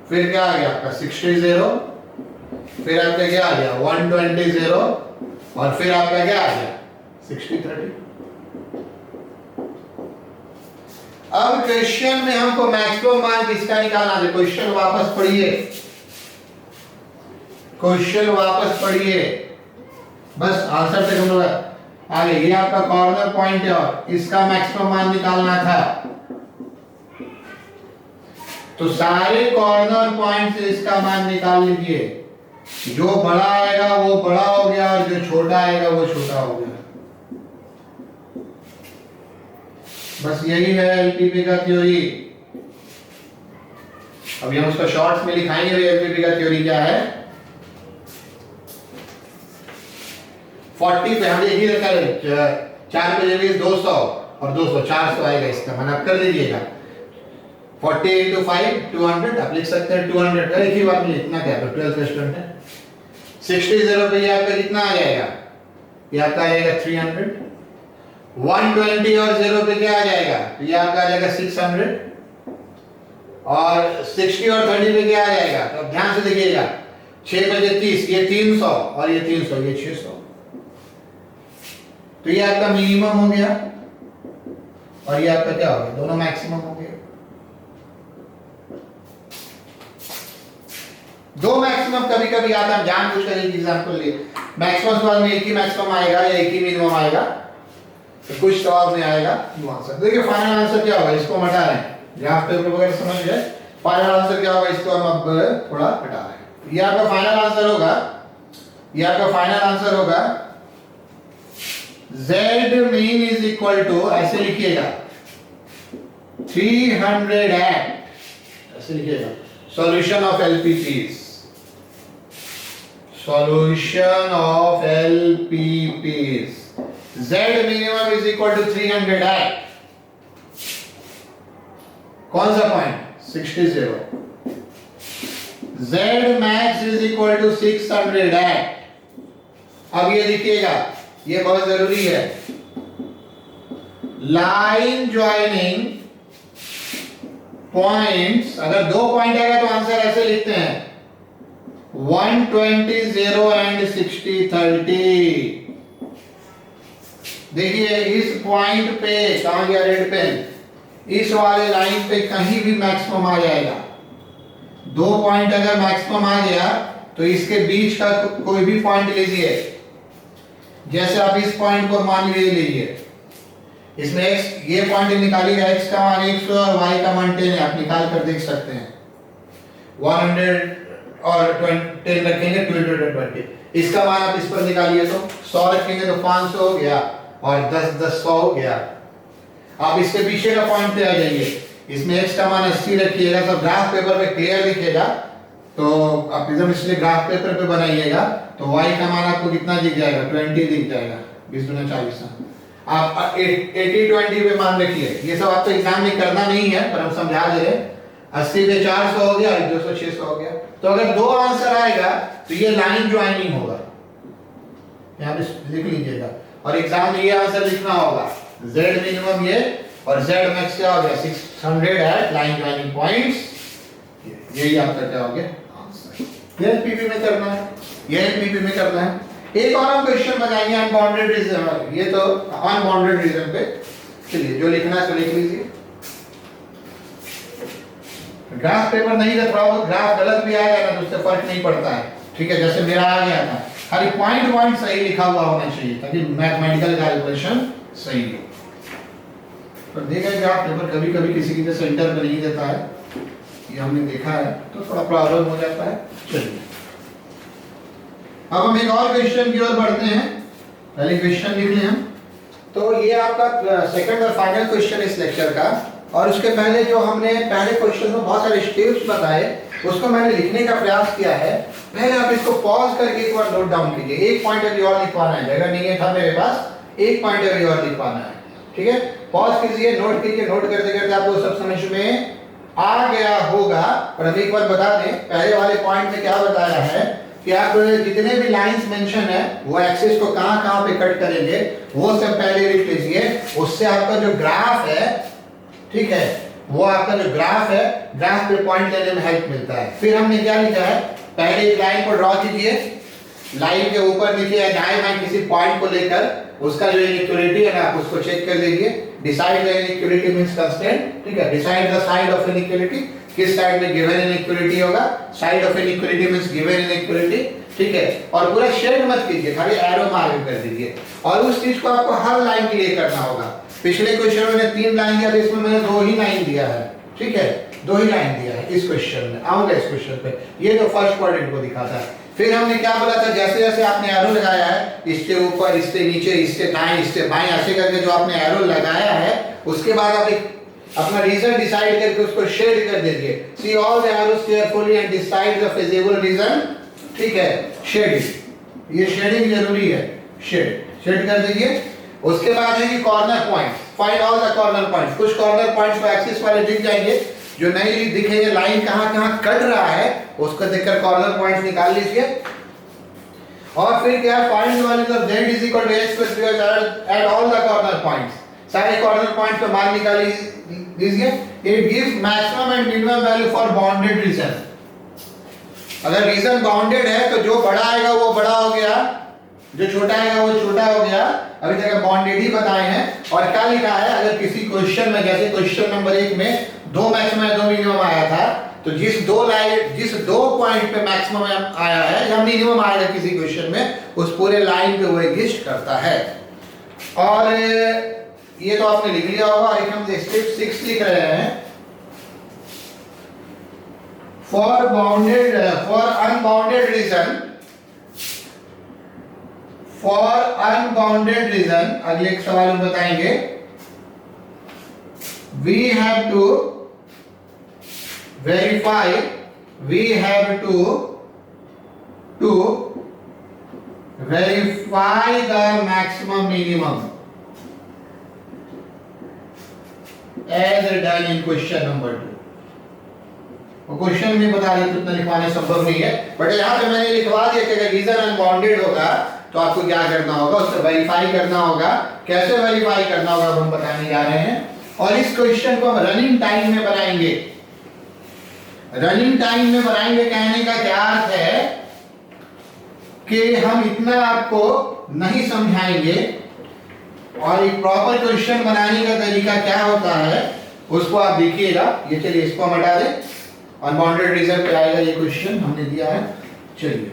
फिर क्या आ गया आपका 60-0, फिर आपका क्या आ गया 120-0 और फिर आपका क्या आ गया 60-30। अब क्वेश्चन में हमको मैक्सिमम मान किसका निकालना है, क्वेश्चन वापस पढ़िए, क्वेश्चन वापस पढ़िए, बस आंसर तक हम लोग आगे। ये आपका कॉर्नर पॉइंट है और इसका मैक्सिमम मान निकालना था, तो सारे कॉर्नर पॉइंट से इसका मान निकाल लीजिए। जो बड़ा आएगा वो बड़ा हो गया और जो छोटा आएगा वो छोटा हो गया। बस यही है एलपीपी का थ्योरी। अभी हम उसको शॉर्ट्स में लिखाएंगे एलपीपी का थ्योरी क्या है। 40 पे हम यही रखा है, 4 पे जब 200 और 200 400 आएगा, इसका मान आप कर लीजिएगा। 40 into 5 200, आप लिख सकते हैं 200, एक ही बात में लिखना क्या है, 12th स्टूडेंट है। 60-0 पे ये आपका कितना आ जाएगा, ये आपका आ जाएगा 300। 120 और 0 पे क्या आ जाएगा, तो ये आपका आ जाएगा 600 और 60 और 30 पे क्या आ जाएगा, तो अब ध्यान से देखिएगा 6 बजे 30, ये 300 और ये 300, ये 600। तो ये आपका मिनिमम हो गया और ये आपका क्या हो गया, दोनों मैक्सिमम हो गया। दो मैक्सिमम कभी कभी आता है, जानबूझ कर एक एग्जांपल लिए, मैक्सिमम सवाल में एक ही मैक्सिमम आएगा या एक ही मिनिमम आएगा, तो कुछ सवाल में आएगा आंसर। देखिए फाइनल आंसर क्या होगा, इसको हम हटा रहे हैं, ग्राफ पेपर वगैरह समझ गए। फाइनल आंसर क्या होगा, इसको हम अब थोड़ा हटा रहे हैं। ये आपका फाइनल आंसर होगा, ये आपका फाइनल आंसर होगा Z mean is equal to, ऐसे लिखिएगा 300 ऐसे लिखिएगा, solution of LPPs, solution of LPPs, Z minimum is equal to 300 कौन सा point 60-0, Z max is equal to 600 अब ये लिखिएगा, ये बहुत जरूरी है, लाइन ज्वाइनिंग पॉइंट्स, अगर 2 पॉइंट आएगा तो आंसर ऐसे लिखते हैं 120 0 एंड 60 30। देखिए इस पॉइंट पे कहां गया रेड पेन, इस वाले लाइन पे कहीं भी मैक्सिमम आ जाएगा। 2 पॉइंट अगर मैक्सिमम आ गया तो इसके बीच का कोई भी पॉइंट लीजिए, जैसे आप इस पॉइंट को मान लीजिए, इसमें x ये पॉइंट निकालिएगा, x का मान 100 और y का मान 10 है, आप निकाल कर देख सकते हैं। 100 और 10 रखेंगे 20, इसका मान आप इस पर निकालिए तो 100 रखेंगे तो 500 हो गया और 10 10 100 हो गया। आप इसके पीछे का पॉइंट पे आ जाइए, इसमें x का मान 80 रखिएगा तो ग्राफ पेपर पे क्लियर दिखेगा, तो आप एकदम इसलिए ग्राफ पेपर पे बनाइएगा तो y का मान आपको कितना दिख जाएगा 20 दिख जाएगा, 20 गुना 40। आप 80 20 पे मान रखिए, ये सब आपको एग्जाम में करना नहीं है पर हम समझा दे रहे हैं। 80 पे 400 हो गया, 200 600 हो गया। तो अगर 2 आंसर आएगा तो ये लाइन ज्वाइनिंग होगा, यहाँ पे लिख लीजिएगा, और एग्जाम में ये आंसर लिखना होगा z मिनिमम ये और z मैक्स क्या हो गया 600 एट लाइन ज्वाइनिंग पॉइंट्स, यही आपका क्या हो गया आंसर। ये एलपीपी में करना है, ये एलपीपी में करना है। एक और हम क्वेश्चन बनाएंगे अनबाउंडेड रीजन, ये तो अनबाउंडेड रीजन पे, चलिए जो लिखना है तो लिख लीजिए। ग्राफ पेपर नहीं रख रहा हो, ग्राफ गलत भी आएगा ना तो उससे फर्क नहीं पड़ता है, ठीक है, जैसे मेरा आ गया था, खाली पॉइंट पॉइंट सही लिखा हुआ होना चाहिए ताकि मैथमेटिकल कैलकुलेशन सही हो। पर देखा है ग्राफ पेपर कभी कभी किसी के सेंटर पे नहीं देता है, ये हमने देखा है, तो थोड़ा प्रॉब्लम हो जाता है। चलिए अब हम एक और क्वेश्चन की ओर बढ़ते हैं, पहले क्वेश्चन लिख लें हम। तो ये आपका सेकंड और फाइनल क्वेश्चन इस लेक्चर का, और उसके पहले जो हमने पहले क्वेश्चन में बहुत सारे स्टेप्स बताए उसको मैंने लिखने का प्रयास किया है। पहले आप इसको पॉज करके एक बार नोट डाउन कीजिए, एक पॉइंट अभी और लिखवाना है, जगह नहीं है था मेरे पास, एक पॉइंट अभी और लिखवाना है, ठीक है। पॉज कीजिए, नोट कीजिए, नोट करते करते आपको सब समझ में आ गया होगा। और अभी एक बार बता दें, पहले वाले पॉइंट में क्या बताया है कि आप जितने भी लाइंस मेंशन है वो एक्सिस को कहां-कहां पे कट करेंगे वो सब पहले लिख लीजिए, उससे आपका जो ग्राफ है, ठीक है, वो आपका जो ग्राफ है, ग्राफ पे पॉइंट लेने में हेल्प मिलता है। फिर हमने क्या लिखा है, पहले एक लाइन को ड्रॉ कीजिए, लाइन के ऊपर नीचे दाएं बाएं किसी पॉइंट को लेकर उसका जो इनइक्वालिटी है ना आप उसको चेक कर लीजिए। Decide the inequality means constant, ठीक है, decide the side of inequality, किस साइड में गिवन इनइक्वालिटी होगा, side of inequality means given inequality, ठीक है। और पूरा शेड मत कीजिए, खाली एरो मार्क कर दीजिए, और उस चीज को आपको हर लाइन के लिए करना होगा। पिछले क्वेश्चन में मैंने 3 लाइन दिया था, इसमें मैंने 2 ही लाइन दिया है, ठीक है, 2 ही लाइन दिया है इस क्वेश्चन में। आऊंगा इस क्वेश्चन पे, ये तो फर्स्ट क्वाड्रेंट को दिखाता है। फिर हमने क्या बोला था, जैसे जैसे आपने एरो लगाया है, इसके ऊपर, इसके नीचे, इसके दाएं, इसके बाएं, ऐसे करके जो आपने एरो लगाया है, उसके बाद आप एक अपना रीजन डिसाइड करके उसको शेड कर दीजिए। See all the arrows carefully and decide the feasible region, ठीक है, शेडिंग, ये शेडिंग जरूरी है, शेड कर दीजिए। उसके बाद है कि corner points, find all the corner points. कुछ कॉर्नर पॉइंट्स को एक्सिस वाले दिख जाएंगे, जो नहीं दिखेंगे, लाइन कहां-कहां कट रहा है उसको देखकर कॉर्नर पॉइंट्स निकाल लीजिए। और फिर क्या है, find the values of z is equal to x plus y at all the corner points. सारे कॉर्नर पॉइंट्स पे मान निकाल लीजिए। It gives maximum and minimum value for bounded region. अगर रीजन बाउंडेड है तो जो बड़ा आएगा वो बड़ा हो गया, जो छोटा आएगा वो छोटा हो गया। अभी तक बाउंडेड ही बताए हैं। और क्या लिखा है, अगर किसी क्वेश्चन में, जैसे क्वेश्चन नंबर 1 में 2 मैक्सिमम या 2 मिनिमम आया था, तो जिस दो पॉइंट पे मैक्सिमम आया है या मिनिमम आएगा किसी क्वेश्चन में, उस पूरे लाइन पे वो एग्जिस्ट करता है। और ये तो आपने लिख लिया होगा। और एक हम स्टेप 6 लिख रहे हैं, फॉर अनबाउंडेड रीजन, अगले एक सवाल हम बताएंगे, we have to verify the maximum minimum as done in question number 2। वो क्वेश्चन में बता रहे कितना लिखवाना संभव नहीं है, बट यहाँ पे मैंने लिखवा दिया कि अगर रीजन अनबाउंडेड होगा तो आपको क्या करना होगा, उससे वेरीफाई करना होगा। कैसे वेरीफाई करना होगा हम बताने जा रहे हैं। और इस क्वेश्चन को हम रनिंग टाइम में बनाएंगे, रनिंग टाइम में बनाएंगे कहने का क्या अर्थ है कि हम इतना आपको नहीं समझाएंगे और एक प्रॉपर क्वेश्चन बनाने का तरीका क्या होता है उसको आप देखिएगा। ये चलिए इसको हम हटा दें, अनबाउंडेड रीजन पे आएगा ये क्वेश्चन हमने दिया है। चलिए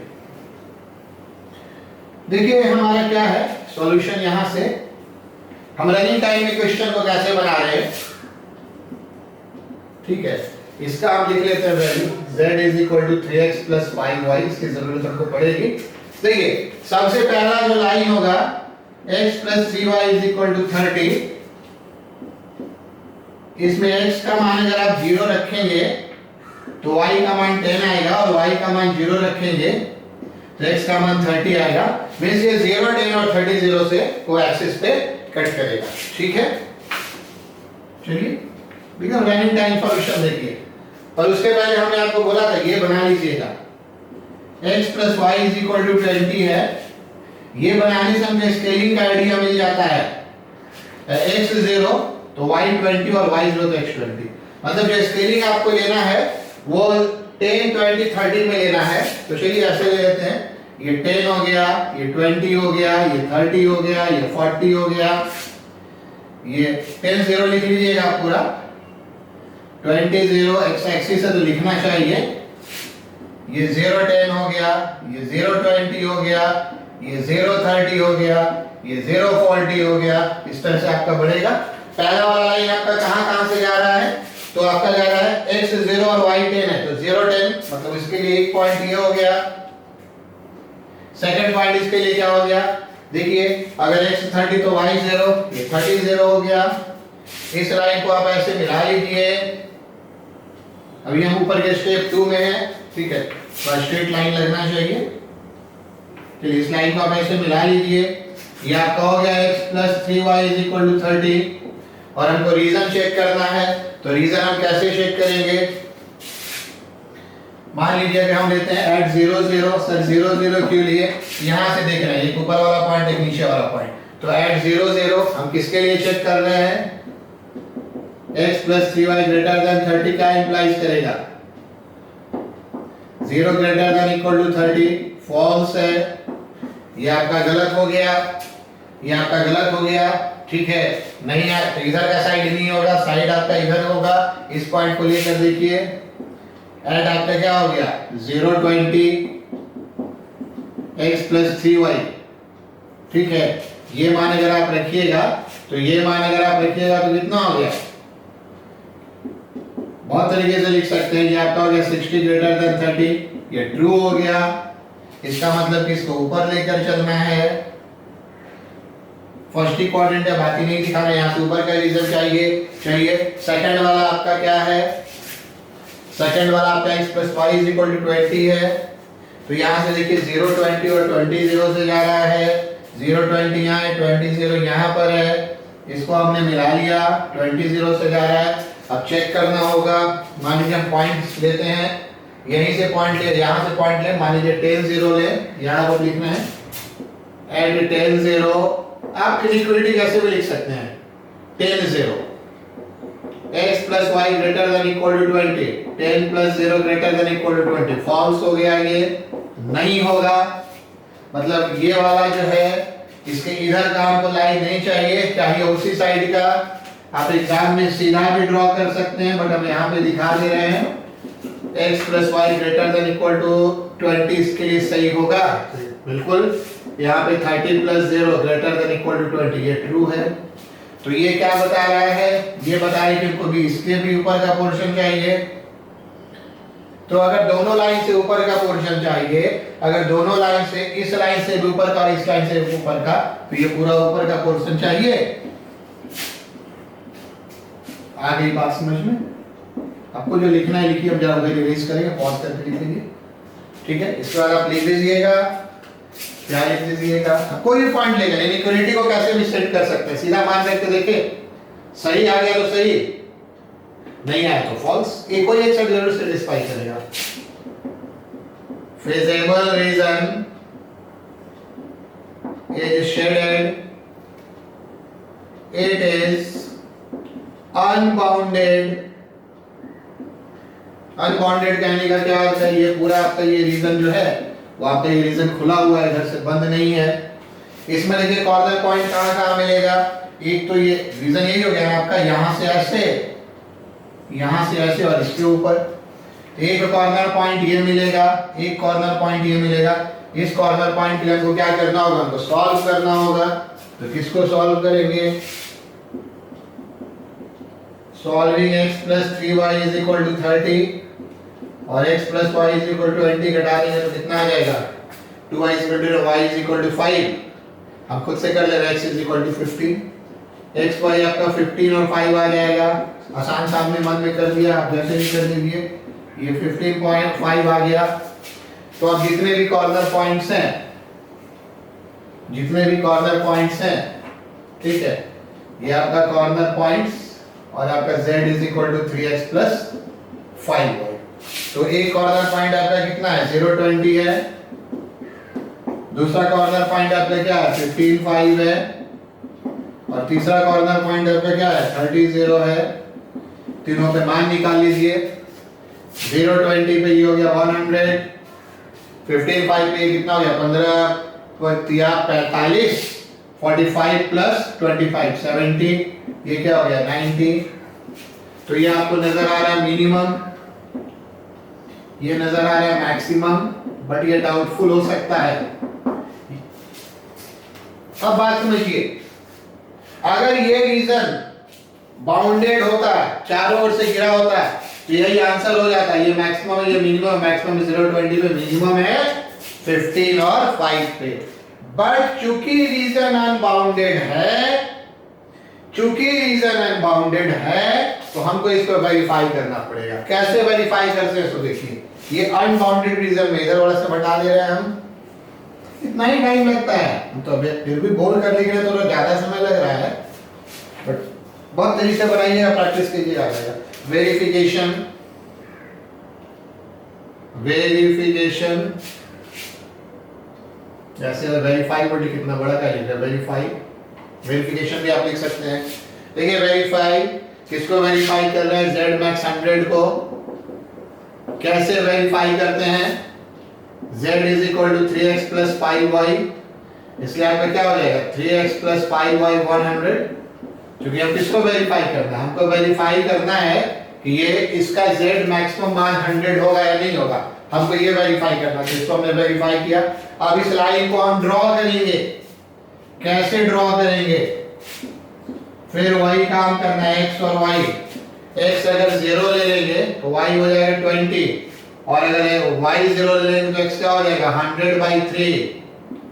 देखिए हमारा क्या है सॉल्यूशन। यहां से हम रनिंग टाइम में क्वेश्चन को कैसे बना रहे हैं, ठीक है। इसका हम लिख लेते हैं वैल्यू z = 3x + 5y, इसकी जरूरत हमको पड़ेगी। देखिए सबसे पहला जो लाइन होगा x + 3y = 30, इसमें x का मान अगर आप 0 रखेंगे तो y का मान 10 आएगा और y का मान 0 रखेंगे तो x का मान 30 आएगा। मींस ये 0, 10 और 30 0 से को एक्सिस पे कट करेगा, ठीक है। चलिए बिकम रनिंग टाइम सॉल्यूशन देखिए। और उसके पहले हमने आपको बोला था ये बना लीजिएगा x + y = 20 है। ये बनाने से हमें स्केलिंग का आइडिया मिल जाता है। x 0 तो y 20 और y 0 तो x 20। मतलब जो स्केलिंग आपको लेना है वो 10, 20, 30 में लेना है। तो चलिए ऐसे ले लेते हैं, ये 10 हो गया, ये 20 हो गया, ये 30 हो गया, ये 40 हो गया। ये 10 0 लिख लीजिएगा आप पूरा, 20 0 x एक्सिस है तो लिखना चाहिए। ये 0 10 हो गया, ये 0 20 हो गया, ये 0 30 हो गया, ये 0 40 हो गया। इस तरह से आपका बढ़ेगा। पहला वाला लाइन आपका कहां से जा रहा है, तो आपका जा रहा है x 0 और y 10 है तो 0 10, मतलब इसके लिए एक पॉइंट ये हो गया। सेकंड पॉइंट इसके लिए क्या हो गया, देखिए अगर x 30 तो y 0, ये 30 0 हो गया। इस लाइन को आप ऐसे मिला लीजिए। अभी हम ऊपर के स्टेप 2 में हैं, ठीक है, तो स्ट्रेट लाइन लगना चाहिए। चलिए इस लाइन को आप ऐसे मिला लीजिए। ये आपका हो गया x + 3y = 30 और हमको रीजन चेक करना है। तो रीजन हम कैसे चेक करेंगे, मान लीजिए कि हम लेते हैं at 0 0। सर 0 0 क्यों लिए, यहां से देख रहे हैं एक ऊपर वाला पॉइंट एक नीचे वाला पॉइंट। तो at 0 0 हम किसके लिए चेक कर रहे हैं, x + 3y > 30 का इंप्लाइज करेगा 0 > 30 फॉल्स है। ये आपका गलत हो गया, ये आपका गलत हो गया, ठीक है। नहीं है तो इधर का साइड नहीं होगा, साइड आपका इधर होगा। इस पॉइंट को लेकर देखिए एड आपका क्या हो गया 0 20 x + 3y, ठीक है। ये मान अगर आप रखिएगा तो ये मान अगर आप रखिएगा तो कितना हो गया, बहुत तरीके से लिख सकते हैं। ये आपका हो गया 60 > 30, ये ट्रू हो गया। इसका मतलब कि इसको ऊपर लेकर चलना है। फर्स्ट इंपॉर्टेंट है, बाकी नहीं दिखाना, यहाँ से ऊपर का रीजन चाहिए। सेकंड वाला आपका क्या है, सेकंड वाला आपका x + y = 20 है। तो यहाँ से देखिए 0 20 और 20 0 से जा रहा है। 0 20 यहाँ है, 20 0 यहाँ पर है। इसको हमने मिला लिया, 20 0 से जा रहा है। अब चेक करना होगा, मान लीजिए हम पॉइंट लेते हैं, यहीं से पॉइंट ले, यहाँ से पॉइंट ले, मान लीजिए 10 0 ले, यहाँ पर लिखना है एड 10 0। आप इक्वलिटी कैसे भी लिख सकते हैं 10 0 x + y > 20, 10 + 0 > 20 फॉल्स हो गया, ये नहीं होगा। मतलब ये वाला जो है इसके इधर का हमको लाइन नहीं चाहिए उसी साइड का। आप एग्जाम में सीधा भी ड्रॉ कर सकते हैं, बट हम यहाँ पे दिखा दे रहे हैं x + y > 20 इसके लिए सही होगा बिल्कुल। यहाँ पे 30 + 0 > 20 ये ट्रू है। तो ये क्या बता रहा है, ये बता रहा है कि हमको भी इसके भी ऊपर का पोर्शन चाहिए। तो अगर दोनों लाइन से ऊपर का पोर्शन चाहिए, अगर दोनों लाइन से, इस लाइन से भी ऊपर का और इस लाइन से ऊपर का, तो ये पूरा ऊपर का पोर्शन चाहिए। आ गई बात समझ में? आपको जो लिखना है लिखिए, अब जरा उधर रिवाइज करेंगे, पॉज करके लिख लीजिए, ठीक है। इसके बाद आप लिख दीजिएगा, क्या लिख दीजिएगा, कोई भी पॉइंट लेकर इनइक्वालिटी को कैसे भी सेट कर सकते हैं। सीधा मान रख के देखिए, सही आ गया तो सही, नहीं आया तो फॉल्स। एक कोई एक साइड जरूर सेटिस्फाई करेगा। feasible reason is shaded, it is unbounded unbounded कहने का क्या अर्थ है, ये पूरा आपका ये रीजन जो है वो आपका ये रीजन खुला हुआ है, इधर से बंद नहीं है। इसमें देखिए कॉर्नर पॉइंट कहाँ कहाँ मिलेगा, एक तो ये रीजन यही हो गया आपका, यहाँ से ऐसे और इसके ऊपर एक कॉर्नर पॉइंट ये मिलेगा, एक कॉर्नर पॉइंट ये मिलेगा। इस कॉर्नर पॉइंट के लिए हमको क्या करना होगा, हमको सॉल्व करना होगा। तो किसको सॉल्व करेंगे, solving x plus 3y is equal to 30 और x plus y is equal to 20 घटा देंगे तो कितना आ जाएगा, 2y is equal to y is equal to 5। हम खुद से कर ले रहे हैं, x is equal to 15, x y आपका 15 और 5 आ जाएगा। आसान सामने मन में कर दिया, आप जैसे भी कर दीजिए, ये 15.5 आ गया। तो अब जितने भी कॉर्नर पॉइंट्स हैं, ठीक है, ये आपका कॉर्नर पॉइंट्स और आपका z is equal to 3x plus 5y। तो एक कॉर्नर पॉइंट आपका कितना है, 0 20 है। दूसरा कॉर्नर पॉइंट आपका क्या है, 15 5 है। और तीसरा कॉर्नर पॉइंट आपका क्या है, 30 0 है। तीनों पे मान निकाल लीजिए, 0 20 पे ये हो गया 100, 15 5 पे कितना हो गया 15 45, 45 प्लस 25 70, ये क्या हो गया 90। तो ये आपको नजर आ रहा है मिनिमम, ये नजर आ रहा है मैक्सिमम, बट ये डाउटफुल हो सकता है। अब बात समझिए, अगर ये रीजन बाउंडेड होता है, चारों ओर से घिरा होता है, तो यही आंसर हो जाता है। ये मैक्सिमम है, ये मिनिमम। मैक्सिमम 0 20 पे, मिनिमम है 15 और 5 पे। बट चूंकि रीजन अनबाउंडेड है, तो हमको इसको वेरीफाई करना पड़ेगा। कैसे वेरीफाई करते हैं, तो देखिए, ये अनबाउंडेड रीजन में इधर वाला से बता दे रहे हैं हम, इतना ही टाइम लगता है। तो फिर भी बोल करने के लिए थोड़ा ज्यादा समय लग रहा है, बट बहुत तरीके से बनाइएगा, प्रैक्टिस कीजिएगा। वेरिफिकेशन जैसे वेरीफाई को कितना बड़ा का लिख रहा है, वेरिफिकेशन भी आप लिख सकते हैं। देखिए वेरीफाई, किसको वेरीफाई कर रहे हैं, Z max 100 को। कैसे वेरीफाई करते हैं, Z is equal to 3x plus 5y, इसलिए आपका क्या हो जाएगा 3x plus 5y 100। क्योंकि हम किसको वेरीफाई करना है, हमको वेरीफाई करना है कि ये इसका Z मैक्सिमम मान 100 होगा या नहीं होगा। हमको ये वेरीफाई करना है, इसको हमने वेरीफाई किया। अब इस लाइन को हम ड्रॉ करेंगे। कैसे ड्रॉ करेंगे, फिर वही काम करना है, x और y। x अगर 0 ले लेंगे तो y हो जाएगा 20, और अगर y 0 ले लेंगे तो x क्या हो जाएगा 100/3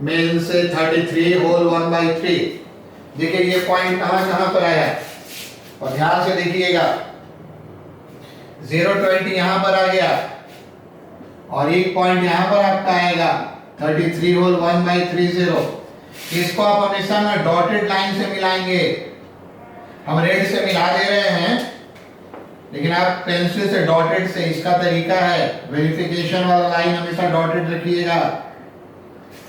मींस 33 होल 1/3। देखिए ये पॉइंट कहां पर आया है, और ध्यान से देखिएगा, 0 20 यहां पर आ गया, और एक पॉइंट यहां पर आपका आएगा 33 होल 1/30। इसको आप हमेशा ना डॉटेड लाइन से मिलाएंगे। हम रेड से मिला दे रहे हैं, लेकिन आप पेंसिल से डॉटेड से, इसका तरीका है। वेरिफिकेशन वाला लाइन हमेशा डॉटेड रखिएगा,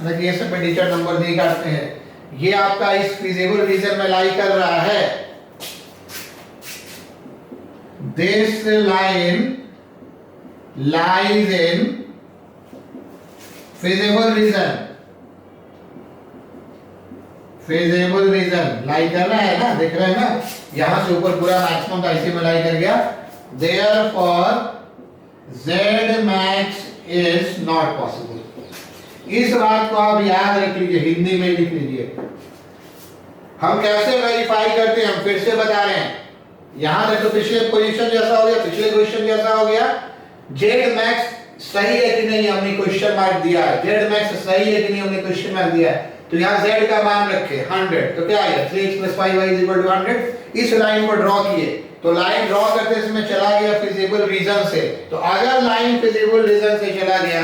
हालांकि ये सब पे टीचर नंबर नहीं काटते हैं। ये आपका इस फिजिबल रीजन में लाई कर रहा है। This line lies in feasible region लाई कर रहा है ना, देख रहे हैं ना, यहां से ऊपर पूरा मैक्सिमम का इसी में लाई कर गया। Therefore Z max is not possible। इस बात को आप याद रख लीजिए, हिंदी में लिख लीजिए। हम कैसे वेरीफाई करते हैं, हम फिर से बता रहे हैं। यहां देखो, पिछले पोजीशन जैसा हो गया, पिछले क्वेश्चन जैसा हो गया। Z max सही है कि नहीं, हमने क्वेश्चन मार्क दिया है। Z max सही है कि नहीं, हमने क्वेश्चन मार्क दिया है। तो यहाँ Z का मान रखे 100, तो क्या आएगा 3x plus 5y is equal to 100। इस लाइन को ड्रॉ किए, तो लाइन ड्रॉ करते समय चला गया फिजिबल रीजन से। तो अगर लाइन फिजिबल रीजन से चला गया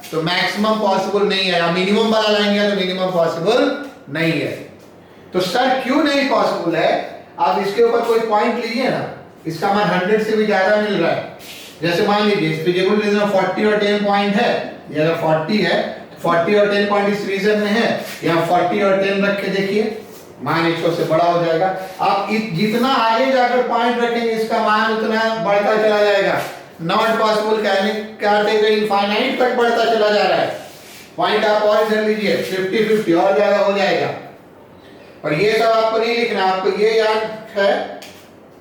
तो मैक्सिमम पॉसिबल नहीं है, मिनिमम वाला लाइन गया तो मिनिमम पॉसिबल नहीं है। तो सर क्यों नहीं पॉसिबल है, आप इसके ऊपर कोई पॉइंट लीजिए ना, इसका मान 100 से भी ज्यादा मिल रहा है। जैसे मान लीजिए फिजिबल रीजन 40 और 10 पॉइंट है, ये अगर 40 है, 40 और 10 पॉइंट इस रीजन में है, यहाँ 40 और 10 रख के देखिए, मान 100 से बड़ा हो जाएगा। आप जितना आगे जाकर पॉइंट रखेंगे, इसका मान उतना बढ़ता चला जाएगा। नॉट पॉसिबल कहने का अर्थ है इनफाइनाइट तक बढ़ता चला जा रहा है। पॉइंट आप और इधर लीजिए 50-50 और ज्यादा हो जाएगा। और ये सब आपको नहीं लिखना, आपको ये याद है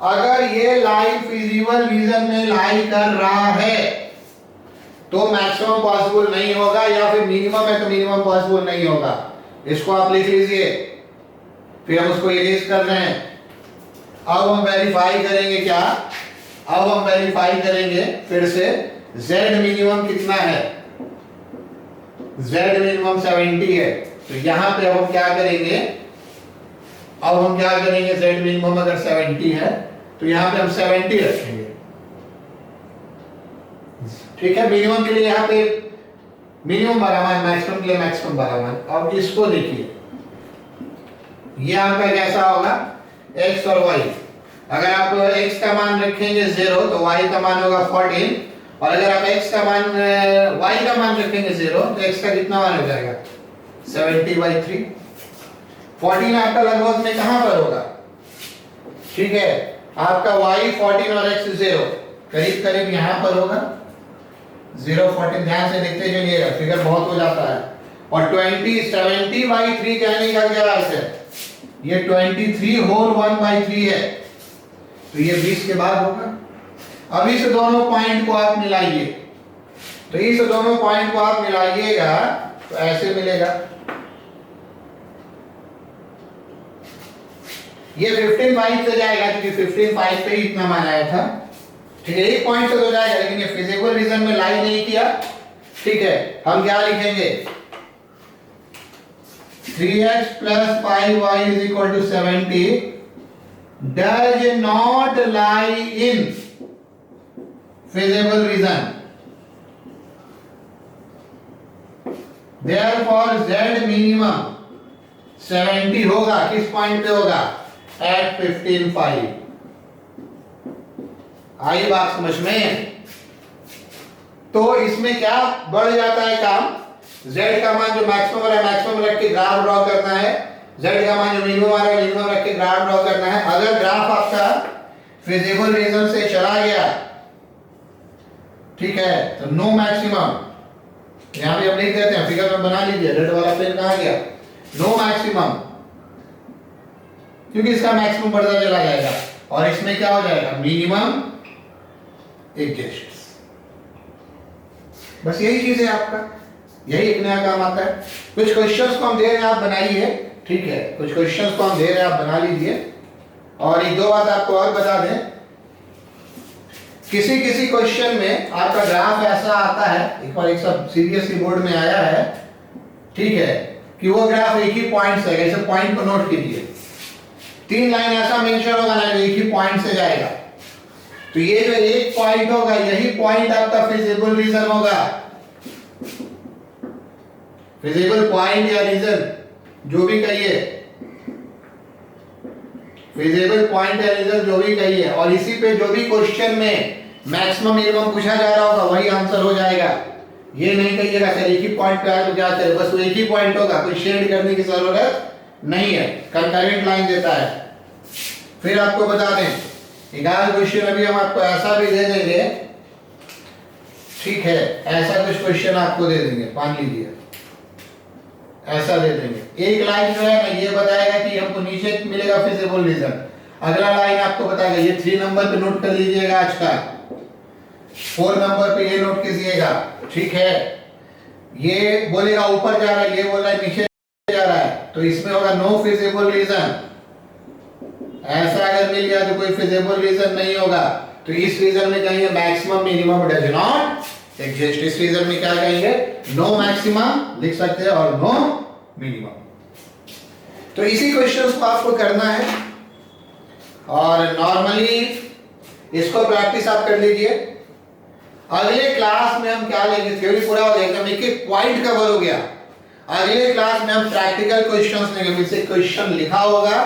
अगर ये लाइन फिजिबल रीजन में लाई कर रहा है तो मैक्सिमम पॉसिबल नहीं होगा, या फिर मिनिमम है तो मिनिमम पॉसिबल नहीं होगा। इसको आप लिख लीजिए, फिर हम उसको इरेज कर रहे हैं। अब हम वेरीफाई करेंगे क्या, अब हम वेरीफाई करेंगे फिर से z मिनिमम कितना है, z मिनिमम 70 है। तो यहां पे अब हम क्या करेंगे, अब हम क्या करेंगे, z मिनिमम अगर 70 है तो यहां पे हम 70 रखेंगे। ठीक है, मिनिमम के लिए यहां पे मिनिमम 12 मान, मैक्सिमम के लिए मैक्सिमम 12 मान। अब इसको देखिए, ये आपका कैसा होगा, x और y। अगर आप x का मान रखेंगे 0 तो y का मान होगा 14, और अगर आप x का मान y का मान रखेंगे 0 तो x का कितना मान हो जाएगा 70/3। 14 आपका लगभग में कहां पर होगा, ठीक है, आपका y 14 और x 0 करीब करीब यहां पर होगा 0 14। ध्यान से देखते चलिएगा, फिगर बहुत हो जाता है। और 20 70/3 कहने का क्या अर्थ है, ये 23 होल 1/3 है, तो ये 20 के बाद होगा। अब इस दोनों पॉइंट को आप मिलाइए, तो इस दोनों पॉइंट को आप मिलाइएगा तो ऐसे मिलेगा, ये 15/5 से जाएगा क्योंकि 15/5 पे ही इतना मान आया था। ठीक है, एक पॉइंट से तो जाएगा, लेकिन ये फिजिबल रीजन में लाई नहीं किया। ठीक है, हम क्या लिखेंगे, 3x plus 5y is equal to 70 does not lie in feasible region. Therefore z minimum 70 होगा, किस पॉइंट पे होगा, at 15/5। आई बात समझ में। तो इसमें क्या बढ़ जाता है काम, z का मान जो मैक्सिमम है मैक्सिमम रख के ग्राफ ड्रॉ करना है, z का मान जो मिनिमम आ रहा है मिनिमम रख के ग्राफ ड्रॉ करना है। अगर ग्राफ आपका फिजिबल रीजन से चला गया, ठीक है, तो नो मैक्सिमम, यहां पे हम लिख देते हैं, फिगर में बना लीजिए, रेड वाला पेन कहां गया, नो मैक्सिमम, क्योंकि इसका मैक्सिमम बढ़ता चला जाएगा और इसमें क्या हो जाएगा, मिनिमम एग्जिस्ट। बस यही चीज है आपका, यही एक नया काम आता है। कुछ क्वेश्चंस को हम दे रहे हैं, आप बनाइए। ठीक है, कुछ क्वेश्चंस को हम दे रहे हैं, आप बना लीजिए। और एक दो बात आपको और बता दें, किसी किसी क्वेश्चन में आपका ग्राफ ऐसा आता है, एक बार एक सब सीबीएसई बोर्ड में आया है, ठीक है, कि वो ग्राफ एक ही पॉइंट से, ऐसे पॉइंट को नोट कीजिए, 3 लाइन ऐसा मेंशन होगा ना, एक ही पॉइंट से जाएगा। तो ये जो एक पॉइंट होगा, यही पॉइंट आपका फिजिबल रीजन होगा। फिजिबल पॉइंट या रीजन जो भी कहिए, फिजिबल पॉइंट या रीजन जो भी कहिए, और इसी पे जो भी क्वेश्चन में मैक्सिमम मिनिमम पूछा जा रहा होगा वही आंसर हो जाएगा। ये नहीं कहिएगा सर एक ही पॉइंट पे आया तो क्या करें, बस वो एक ही पॉइंट होगा, कोई शेड करने की जरूरत नहीं है, कंकरेंट लाइन देता है। फिर आपको बता दें, एक आध क्वेश्चन अभी हम आपको ऐसा भी दे देंगे, ठीक है, ऐसा कुछ क्वेश्चन आपको दे देंगे, मान लीजिए ऐसा दे देंगे। एक लाइन जो है ना ये बताएगा कि हमको नीचे मिलेगा फिजिबल रीजन, अगला लाइन आपको बताएगा, ये 3 नंबर पे नोट कर लीजिएगा आज का, 4 नंबर पे ये नोट कीजिएगा। ठीक है, ये बोलेगा ऊपर जा रहा है, ये बोल रहा है नीचे जा रहा है, तो इसमें होगा नो फिजिबल रीजन। ऐसा अगर मिल गया तो कोई फिजिबल रीजन नहीं होगा। तो इस रीजन में कहेंगे maximum minimum does not exist. इस रीजन में क्या कहेंगे, नो मैक्सिमम लिख सकते हैं और नो मिनिमम। तो इसी क्वेश्चंस को आपको करना है, और नॉर्मली इसको प्रैक्टिस आप कर लीजिए। अगले क्लास में हम क्या लेंगे, थ्योरी पूरा हो गया, एक एक पॉइंट कवर हो गया। अगले क्लास में हम प्रैक्टिकल क्वेश्चंस लेंगे, जिससे क्वेश्चन लिखा होगा,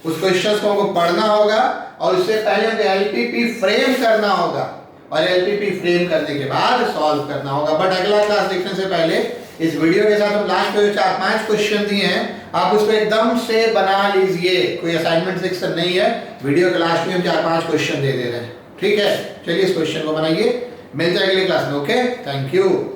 उस क्वेश्चंस को हमको पढ़ना होगा, और उससे पहले हमको एलपीपी फ्रेम करना होगा, और एलपीपी फ्रेम करने के बाद सॉल्व करना होगा। बट अगला क्लास देखने से पहले इस वीडियो के साथ हम लास्ट में 4-5 क्वेश्चन दिए हैं, आप उसको एकदम से बना लीजिए, कोई असाइनमेंट सेक्शन नहीं है, वीडियो के लास्ट में हम 4-5 क्वेश्चन दे रहे हैं। ठीक है, चलिए इस क्वेश्चन को बनाइए, मिलते हैं अगली क्लास में। Okay, thank you.